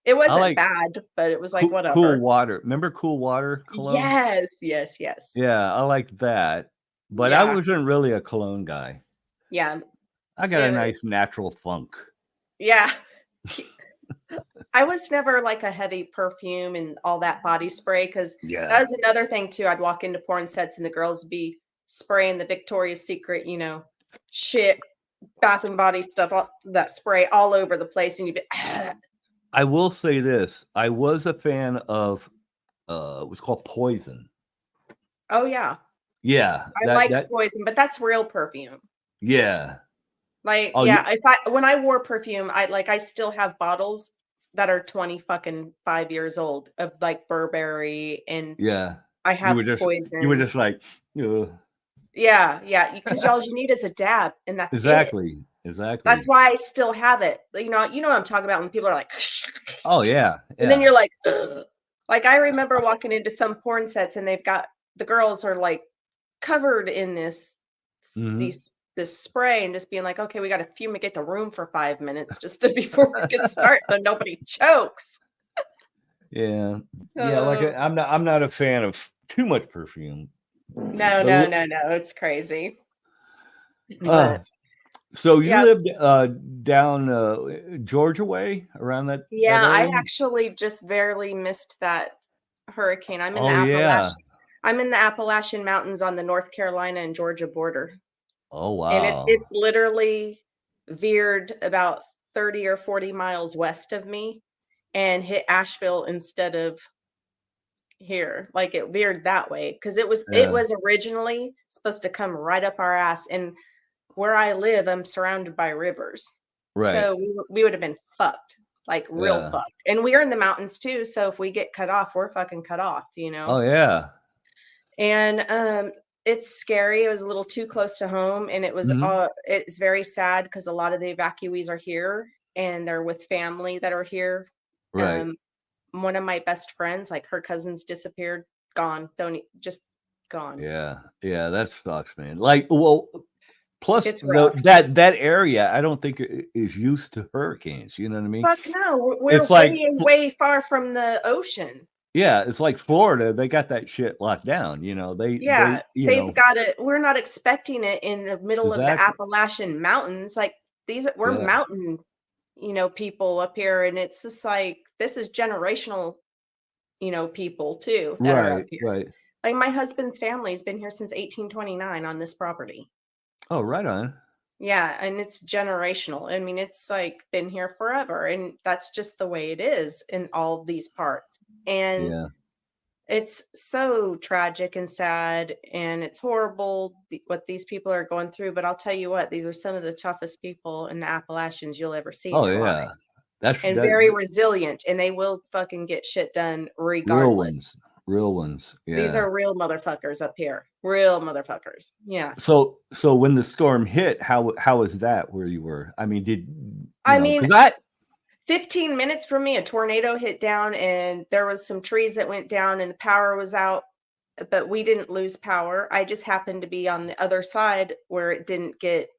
It wasn't bad, but it was like whatever. Cool water. Remember Cool Water cologne? Yes. Yeah, I like that. But I wasn't really a cologne guy. Yeah. I got a nice natural funk. Yeah. I was never like a heavy perfume and all that body spray, because that was another thing too. I'd walk into porn sets and the girls would be spraying the Victoria's Secret, shit, Bath and Body stuff, that spray all over the place, and you'd be. I will say this: I was a fan of it was called Poison. Oh yeah. Yeah, I like Poison, but that's real perfume. Yeah. Like, yeah, when I wore perfume, I still have bottles that are 25 years old of like Burberry, and I have Poison. You were just like, yeah, because all you need is a dab, and that's exactly. That's why I still have it. You know what I'm talking about when people are like, oh yeah. And then you're like, ugh. Like I remember walking into some porn sets, and they've got the girls are like covered in this spray, and just being like, okay, we got to fumigate the room for 5 minutes before we can start, so nobody chokes. Yeah, like I'm not a fan of too much perfume. No, it's crazy. So you lived down Georgia way, around that? Yeah, that area? I actually just barely missed that hurricane. I'm in I'm in the Appalachian Mountains on the North Carolina and Georgia border. Oh wow! And it's literally veered about 30 or 40 miles west of me and hit Asheville instead of here. Like it veered that way because it was originally supposed to come right up our ass. And where I live, I'm surrounded by rivers, so we would have been fucked, like real fucked. And we're in the mountains too, so if we get cut off, we're fucking cut off, Oh yeah. And it's scary. It was a little too close to home, and it was it's very sad because a lot of the evacuees are here and they're with family that are here. Right. One of my best friends, like her cousins disappeared, gone, just gone. Yeah, that sucks, man. Like, well, plus that area, I don't think is used to hurricanes. You know what I mean? Fuck no, we're way far from the ocean. Yeah, it's like Florida. They got that shit locked down. They've got it. We're not expecting it in the middle of the Appalachian Mountains. Like we're mountain, people up here, and it's just like this is generational, people too that are up here. Right. Like my husband's family's been here since 1829 on this property. Oh, right on. Yeah, and it's generational. I mean, it's like been here forever, and that's just the way it is in all these parts. And it's so tragic and sad, and it's horrible what these people are going through. But I'll tell you what, these are some of the toughest people in the Appalachians you'll ever see. Oh yeah, very resilient, and they will fucking get shit done regardless. Real ones. Yeah. These are real motherfuckers up here. Real motherfuckers. Yeah. So when the storm hit, how was that where you were? I mean, 15 minutes from me, a tornado hit down, and there was some trees that went down, and the power was out, but we didn't lose power. I just happened to be on the other side where it didn't get.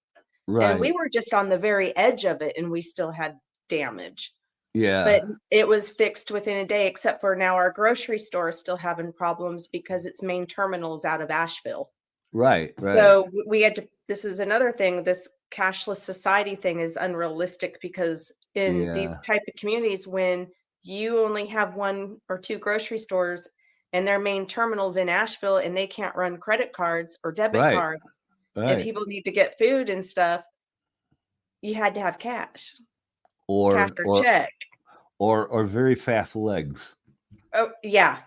Right. And we were just on the very edge of it, and we still had damage. Yeah. But it was fixed within a day, except for now our grocery store is still having problems because its main terminal is out of Asheville. Right. So we had to, this is another thing, this cashless society thing is unrealistic because in these type of communities, when you only have 1 or 2 grocery stores and their main terminals in Asheville, and they can't run credit cards or debit cards, and people need to get food and stuff, you had to have cash. Or check. Or very fast legs. Oh, yeah.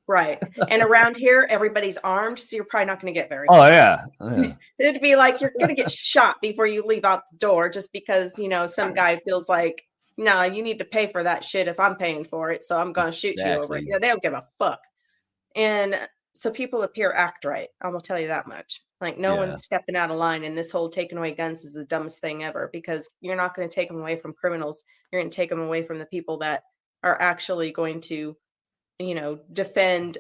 Right. And around here, everybody's armed, so you're probably not going to get very far. Oh, yeah. It'd be like you're going to get shot before you leave out the door just because, some guy feels like, no, you need to pay for that shit if I'm paying for it, so I'm going to shoot you over it. Yeah, they don't give a fuck. And so people up here act right. I'm going to tell you that much. Like no one's stepping out of line, and this whole taking away guns is the dumbest thing ever because you're not going to take them away from criminals. You're going to take them away from the people that are actually going to, defend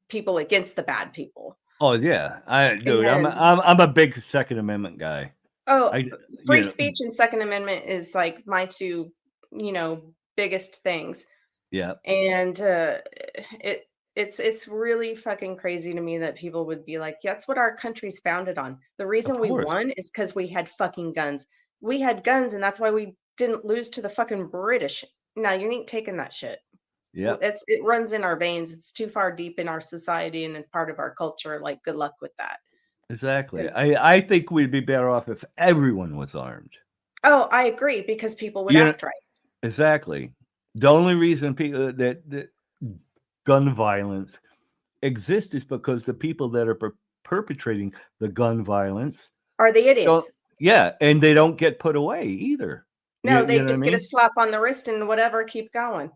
people against the bad people. Oh yeah, I'm a big Second Amendment guy. Oh, free speech and Second Amendment is like my two, biggest things. Yeah, and It's really fucking crazy to me that people would be like, that's what our country's founded on. The reason we won is because we had fucking guns. We had guns, and that's why we didn't lose to the fucking British. Now, you ain't taking that shit. Yeah. It runs in our veins. It's too far deep in our society and part of our culture. Like, good luck with that. Exactly. I think we'd be better off if everyone was armed. Oh, I agree, because people would act right. Exactly. The only reason people that gun violence exists is because the people that are perpetrating the gun violence are the idiots. Yeah, and they don't get put away either. No, they just get a slap on the wrist and whatever, keep going.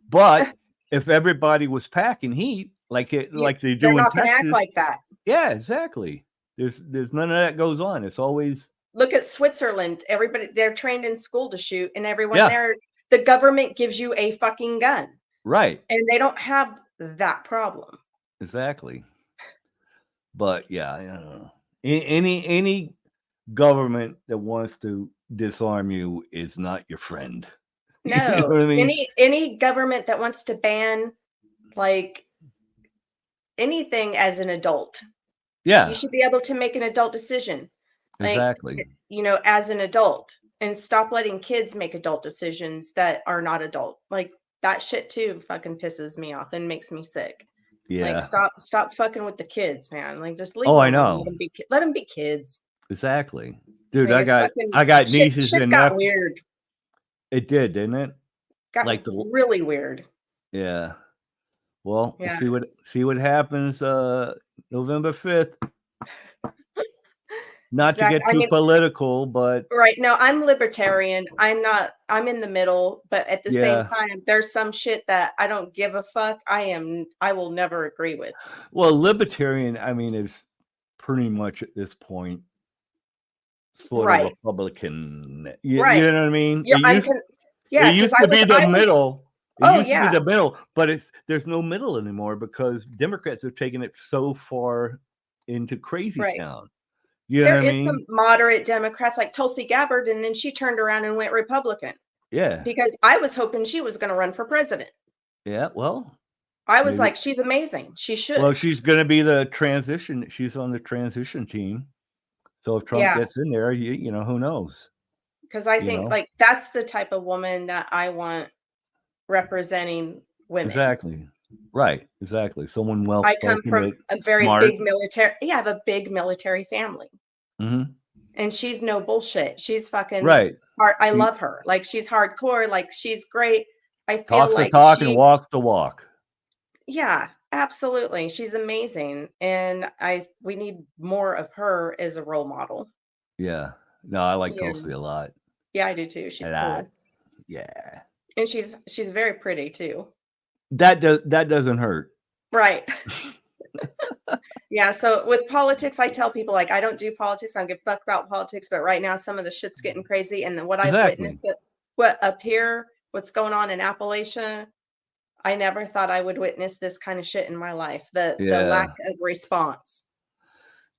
But if everybody was packing heat like they do in Texas, they're not going to act like that. Yeah, exactly. There's none of that goes on. It's always look at Switzerland. Everybody, they're trained in school to shoot, and everyone there, the government gives you a fucking gun. Right. And they don't have that problem. Exactly. But yeah, I don't know. Any government that wants to disarm you is not your friend. No. You know what I mean? Any government that wants to ban like anything as an adult. Yeah. You should be able to make an adult decision. Like, exactly. You know, as an adult, and stop letting kids make adult decisions that are not adult. Like, that shit too fucking pisses me off and makes me sick. Yeah. Like, stop fucking with the kids, man. Like, just leave them alone. I know. Let them be kids. Exactly. Dude, like, I got nieces shit and got weird. It did, didn't it? Got like really weird. Yeah. Well, we'll see what happens November 5th. Not to get too political, but right now I'm libertarian. I'm in the middle, but at the same time, there's some shit that I don't give a fuck. I will never agree with. Well, libertarian, I mean, is pretty much at this point sort of Republican. You know what I mean? Yeah, it used to be the middle. It used to be the middle, but there's no middle anymore because Democrats have taken it so far into crazy town. You know there is some moderate Democrats like Tulsi Gabbard, and then she turned around and went Republican. Yeah. Because I was hoping she was going to run for president. Yeah, well. I was like, she's amazing. She should. Well, she's going to be she's on the transition team. So if Trump gets in there, you know, who knows? Because I think like that's the type of woman that I want representing women. Exactly. Right. Exactly. Someone well I come from a very big military. Yeah, I have a big military family. Mm-hmm. And she's no bullshit. She's fucking right. I love her. Like, she's hardcore. Like, she's great. I feel talks like the talk and walks the walk. Yeah, absolutely. She's amazing. And we need more of her as a role model. Yeah. No, I like Tulsi a lot. Yeah, I do too. She's cool. Yeah. And she's very pretty too. That doesn't hurt. Right. Yeah. So with politics, I tell people, like, I don't do politics. I don't give a fuck about politics. But right now, some of the shit's getting crazy. And then what I've witnessed, up here, what's going on in Appalachia, I never thought I would witness this kind of shit in my life. The lack of response.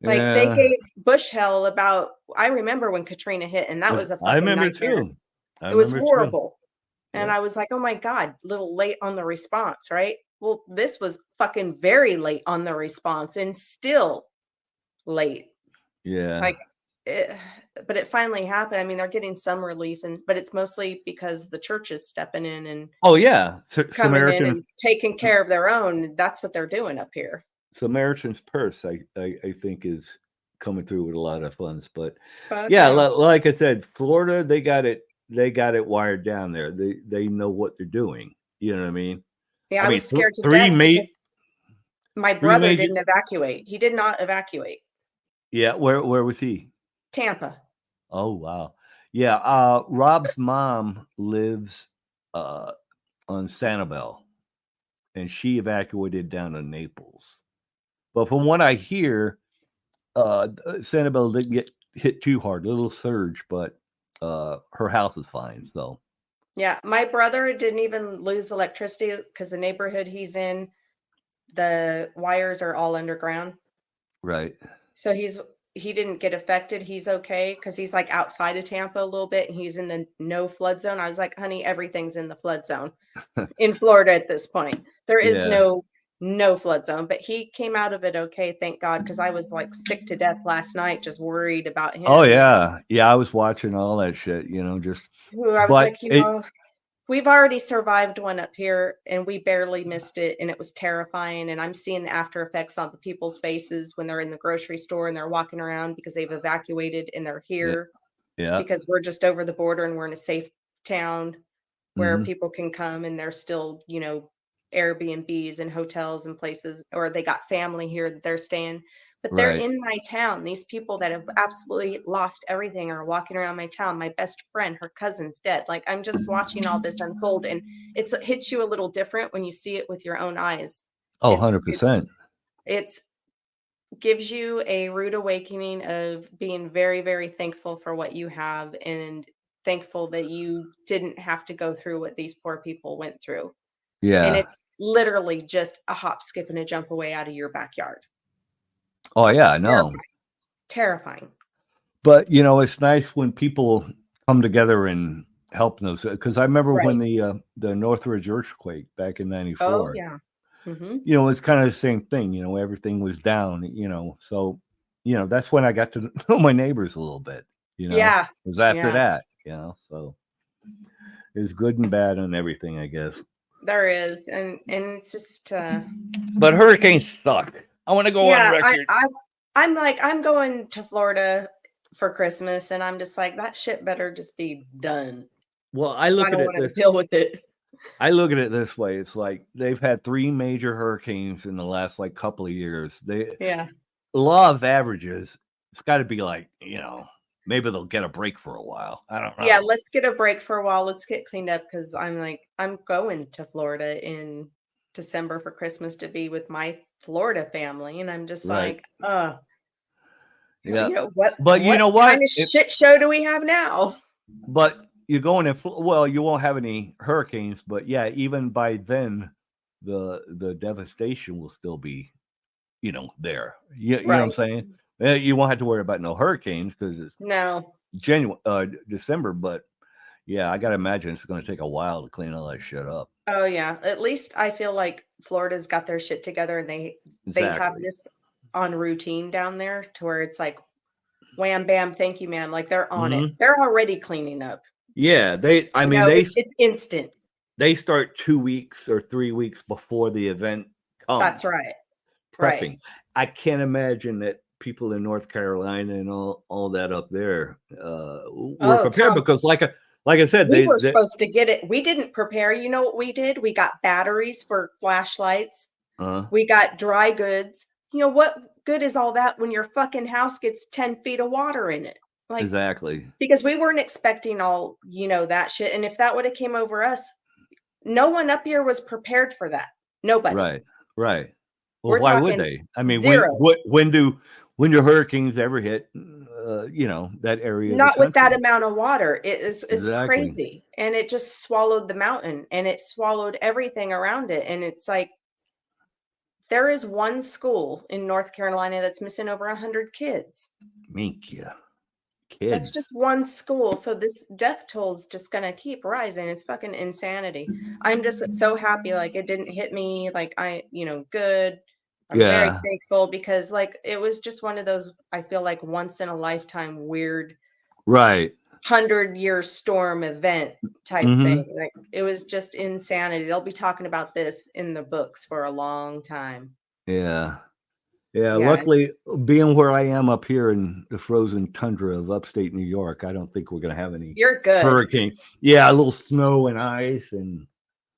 Like, they gave Bush hell about, I remember when Katrina hit, and that was a fucking nightmare. Too. It was horrible. Too. And I was like, oh my God, a little late on the response, right? Well, this was fucking very late on the response and still late. Yeah. Like, but it finally happened. I mean, they're getting some relief, but it's mostly because the church is stepping in and coming in and taking care of their own. That's what they're doing up here. Samaritan's Purse, I think, is coming through with a lot of funds. But like I said, Florida, they got it wired down there. They know what they're doing. You know what I mean? Yeah, I was scared to death. My brother didn't evacuate. He did not evacuate. Yeah, where was he? Tampa. Oh wow. Yeah, Rob's mom lives on Sanibel, and she evacuated down to Naples. But from what I hear, Sanibel didn't get hit too hard, a little surge, but her house is fine. So yeah, my brother didn't even lose electricity because the neighborhood he's in, the wires are all underground. Right. So he didn't get affected. He's okay because he's like outside of Tampa a little bit. And he's in the no flood zone. I was like, honey, everything's in the flood zone in Florida at this point. There is no flood zone, but he came out of it okay, thank God, because I was like sick to death last night, just worried about him. Oh yeah, I was watching all that shit, you know, just. I was like, We've already survived one up here, and we barely missed it, and it was terrifying, and I'm seeing the after effects on the people's faces when they're in the grocery store and they're walking around because they've evacuated and they're Yeah. here Yeah. because we're just over the border and we're in a safe town where Mhm. people can come and they're still, Airbnbs and hotels and places, or they got family here that they're staying. But they're Right. in my town. These people that have absolutely lost everything are walking around my town. My best friend, her cousin's dead. Like I'm just watching all this unfold, and it hits you a little different when you see it with your own eyes. Oh, It's 100%. it's gives you a rude awakening of being very, very thankful for what you have and thankful that you didn't have to go through what these poor people went through. And Yeah. it's literally just a hop, skip, and a jump away out of your backyard. Oh, yeah, I know. Terrifying. But, it's nice when people come together and help those, because I remember when the Northridge earthquake back in Oh, '94, yeah. Mhm. it's kind of the same thing, everything was down, so, that's when I got to know my neighbors a little bit, Yeah. it was after Yeah. that, so it's good and bad and everything, I guess. There is, and it's just, But hurricanes suck. I want to go on yeah, record. I'm like, I'm going to Florida for Christmas, and I'm just like, that shit better just be done. Well, I I look at don't it wanna this deal with it. I look at it this way. It's like they've had 3 major hurricanes in the last, like, couple of years. Yeah. Law of averages, it's gotta be like, maybe they'll get a break for a while. I don't Yeah, know. let's get a break for a while. Let's get cleaned up because I'm like, I'm going to Florida in December for Christmas to be with my Florida family, and I'm just Right. like, Yeah. But you what know kind what? of shit show do we have now? But you're going in well, you won't have any hurricanes, but yeah, even by then, the devastation will still be, there. You know what I'm Right. saying? You won't have to worry about no hurricanes because it's No. December, but yeah, I gotta imagine it's gonna take a while to clean all that shit up. Oh yeah. At least I feel like Florida's got their shit together and they have Exactly. this on routine down there to where it's like wham bam, thank you, ma'am. Like they're on it. Mhm. They're already cleaning up. Yeah, I mean, It's instant. they start 2 weeks or 3 weeks before the event That's comes, right. Right. prepping. I can't imagine that people in North Carolina and all that up there, were Oh, prepared Tom, because like I said, we they were they supposed to get it. We didn't prepare. You know what we did? We got batteries for flashlights. uh We got dry goods. You know what good is all that when your fucking house gets 10 feet of water in it? Like, exactly. because we weren't expecting all, that shit. And if that would have came over us, no one up here was prepared for that. Nobody. Right, right. Well, We're why would talking they? I mean, zero. when do hurricanes ever hit, that area of the Not with that country? amount of water. It's Exactly. crazy. And it just swallowed the mountain and it swallowed everything around it. And it's like there is one school in North Carolina that's missing over 100 kids. Mink, yeah. That's Kids. just one school. So this death toll is just gonna keep rising. It's fucking insanity. I'm just so happy like it didn't hit me like good. I'm very Yeah. thankful because like it was just one of those I feel like once in a lifetime weird Right. 100-year storm event type thing. Mhm. Like it was just insanity. They'll be talking about this in the books for a long time. Yeah. Yeah, Yeah, luckily, being where I am up here in the frozen tundra of upstate New York, I don't think we're gonna have any you're good. hurricane. Yeah, a little snow and ice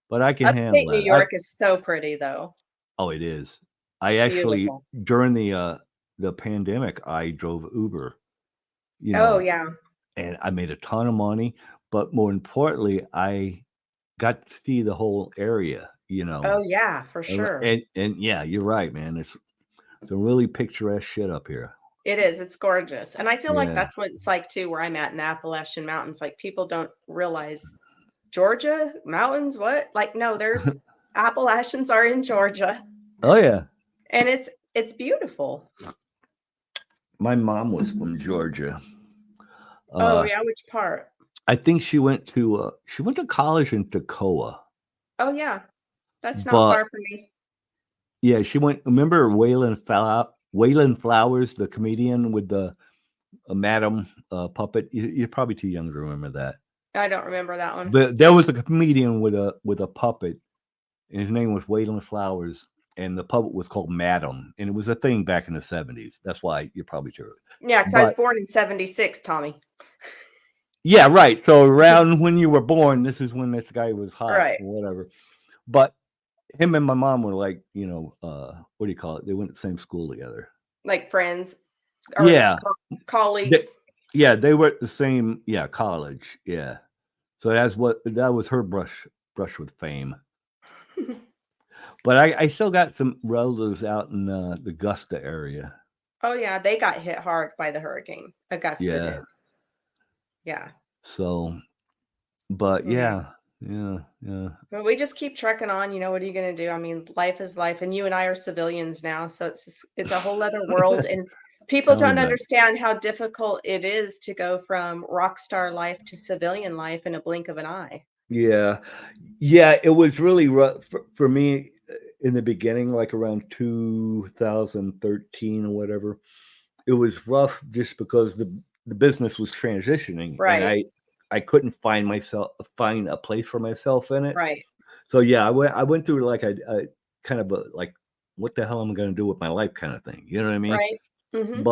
but I can handle Upstate New that. York is so pretty though. Oh, it is. I actually Beautiful. during the pandemic, I drove Uber, you Oh, know, yeah. and I made a ton of money, but more importantly, I got to see the whole area. Oh, yeah, for sure. And yeah, you're right, man. It's some really picturesque shit up here. It is, it's gorgeous, and I feel like Yeah. that's what it's like too where I'm at in the Appalachian Mountains, like, people don't realize, "Georgia? Mountains? What?" Like, no, there's Appalachians are in Georgia, Oh yeah. and it's beautiful. My mom was from Georgia. Oh, Uh, yeah, which part? I think she went to college in Toccoa, Oh, yeah, that's not but far from me. yeah, she went. Remember Waylon Flowers, the comedian with the Madam puppet? You're probably too young to remember that. I don't remember that one. But there was a comedian with a puppet, and his name was Waylon Flowers, and the puppet was called Madam, and it was a thing back in the 70s. That's why you're probably sure. Yeah, because I was born in 76, Tommy. Yeah, right. So around when you were born, this is when this guy was hot Right. or whatever. But him and my mom were like, what do you call it? They went to the same school together. Like friends or colleagues. They were at the same college. Yeah. So that was her brush with fame. But I still got some relatives out in the Augusta area. Oh yeah, they got hit hard by the hurricane. Augusta did. Yeah. So, but yeah. But we just keep trekking on. What are you going to do? I mean, life is life, and you and I are civilians now, so it's a whole other world, and people don't understand how difficult it is to go from rock star life to civilian life in a blink of an eye. Yeah, it was really rough for me in the beginning, like around 2013 or whatever. It was rough just because the business was transitioning, right? And I couldn't find a place for myself in it, right? So yeah, I went through like a kind of a like, what the hell am I going to do with my life kind of thing, you know what I mean? Right. Mm-hmm.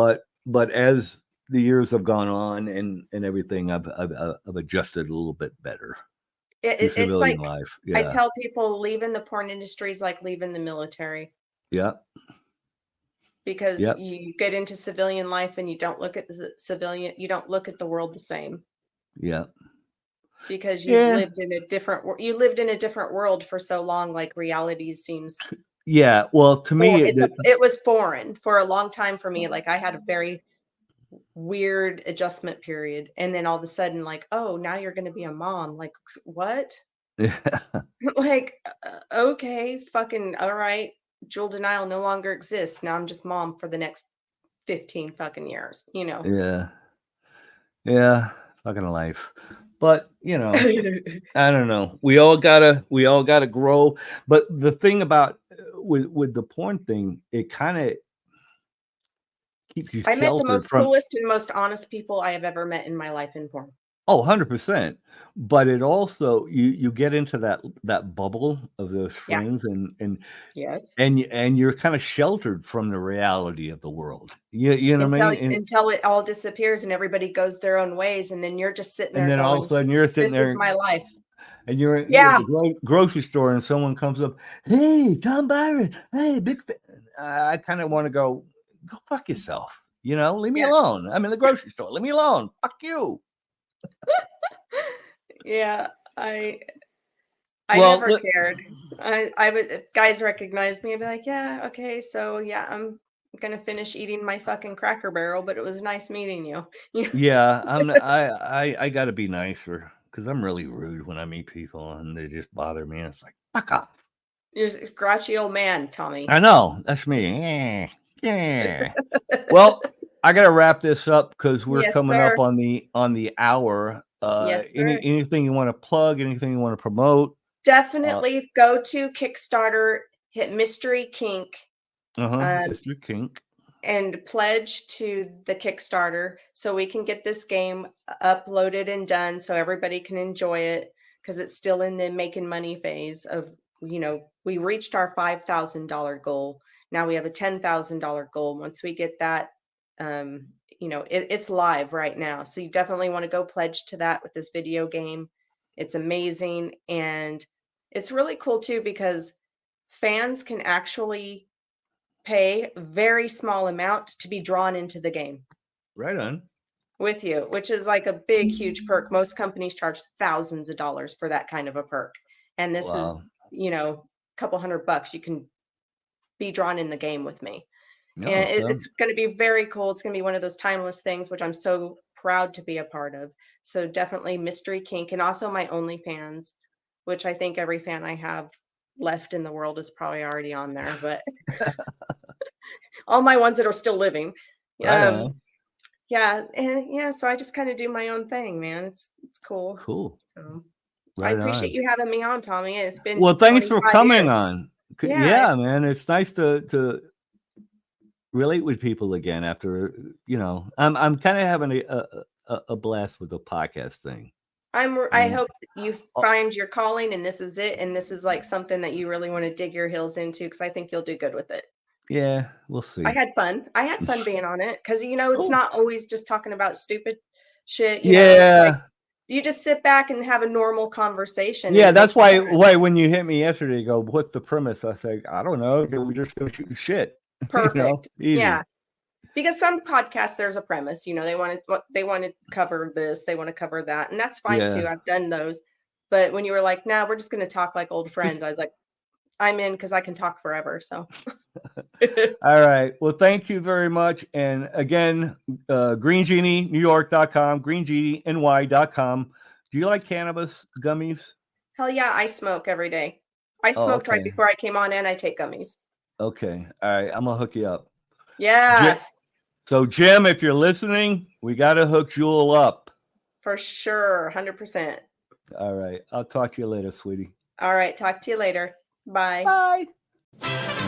But as the years have gone on and everything, I've adjusted a little bit better. It's like life. Yeah. I tell people leaving the porn industry is like leaving the military. Yeah. Because you get into civilian life and you don't look at you don't look at the world the same. Yeah. Because you lived in a different world for so long, like reality seems. Yeah. Well, to me, it was foreign for a long time for me. Like I had a very weird adjustment period. And then all of a sudden, like, oh, now you're going to be a mom. Like, what? Yeah. Like, okay, fucking, all right. Jewel denial no longer exists. Now I'm just mom for the next 15 fucking years, Yeah. Yeah. Fucking life. But, I don't know. We all gotta grow. But the thing about with the porn thing, it kind of keeps you sheltered. I met the most coolest and most honest people I have ever met in my life in porn. Oh, 100%. But it also you get into that bubble of those friends and yes, and you're kind of sheltered from the reality of the world. You know what I mean? Until it all disappears and everybody goes their own ways, and then you're just sitting there. And then going, all of a sudden you're sitting there. This is my life. And you're at the grocery store, and someone comes up, "Hey, Tom Byron, hey, big fan." I kind of want to go fuck yourself. Leave me alone. I'm in the grocery store. Leave me alone. Fuck you. Yeah, I never cared. I would, if guys recognize me, I'd be like, yeah, okay, so yeah, I'm gonna finish eating my fucking Cracker Barrel, but it was nice meeting you. Yeah, I gotta be nicer because I'm really rude when I meet people and they just bother me. It's like, fuck off. You're a grouchy old man, Tommy. I know, that's me. Yeah. Well, I gotta wrap this up because we're coming up on the hour. Yes, sir. Anything you want to plug? Anything you want to promote? Definitely go to Kickstarter, hit Mystery Kink. Mystery Kink. And pledge to the Kickstarter so we can get this game uploaded and done so everybody can enjoy it, because it's still in the making money phase of, we reached our $5,000 goal. Now we have a $10,000 goal. Once we get that, it's live right now. So you definitely want to go pledge to that with this video game. It's amazing. And it's really cool too, because fans can actually pay a very small amount to be drawn into the game. Right on. With you, which is like a big, huge perk. Most companies charge thousands of dollars for that kind of a perk. And this is, a couple $100. You can be drawn in the game with me. And it's going to be very cool. It's going to be one of those timeless things, which I'm so proud to be a part of. So definitely Mystery Kink, and also my OnlyFans, which I think every fan I have left in the world is probably already on there, but all my ones that are still living. Yeah. So I just kind of do my own thing, man. It's cool. Cool. So I appreciate you having me on, Tommy. It's been thanks for coming on. Yeah, man. It's nice to relate with people again after, I'm kind of having a blast with the podcast thing. I hope you find your calling and this is it, and this is like something that you really want to dig your heels into because I think you'll do good with it. Yeah, we'll see. I had fun. I had fun being on it because it's not always just talking about stupid shit. It's like you just sit back and have a normal conversation. Yeah, that's why when you hit me yesterday, you go, what's the premise? I say, I don't know. We're just gonna shoot shit. Perfect. Easy. Yeah. Because some podcasts, there's a premise, they want to cover this, they want to cover that, and that's fine too. I've done those. But when you were like, "Nah, we're just going to talk like old friends," I was like, "I'm in because I can talk forever." So, all right. Well, thank you very much. And again, GreenGenieNewYork.com, GreenGenieNY.com. Do you like cannabis gummies? Hell yeah, I smoke every day. I smoked right before I came on, and I take gummies. Okay. All right. I'm gonna hook you up. Yes. So, Jim, if you're listening, we got to hook Jewel up. For sure. 100%. All right. I'll talk to you later, sweetie. All right. Talk to you later. Bye. Bye.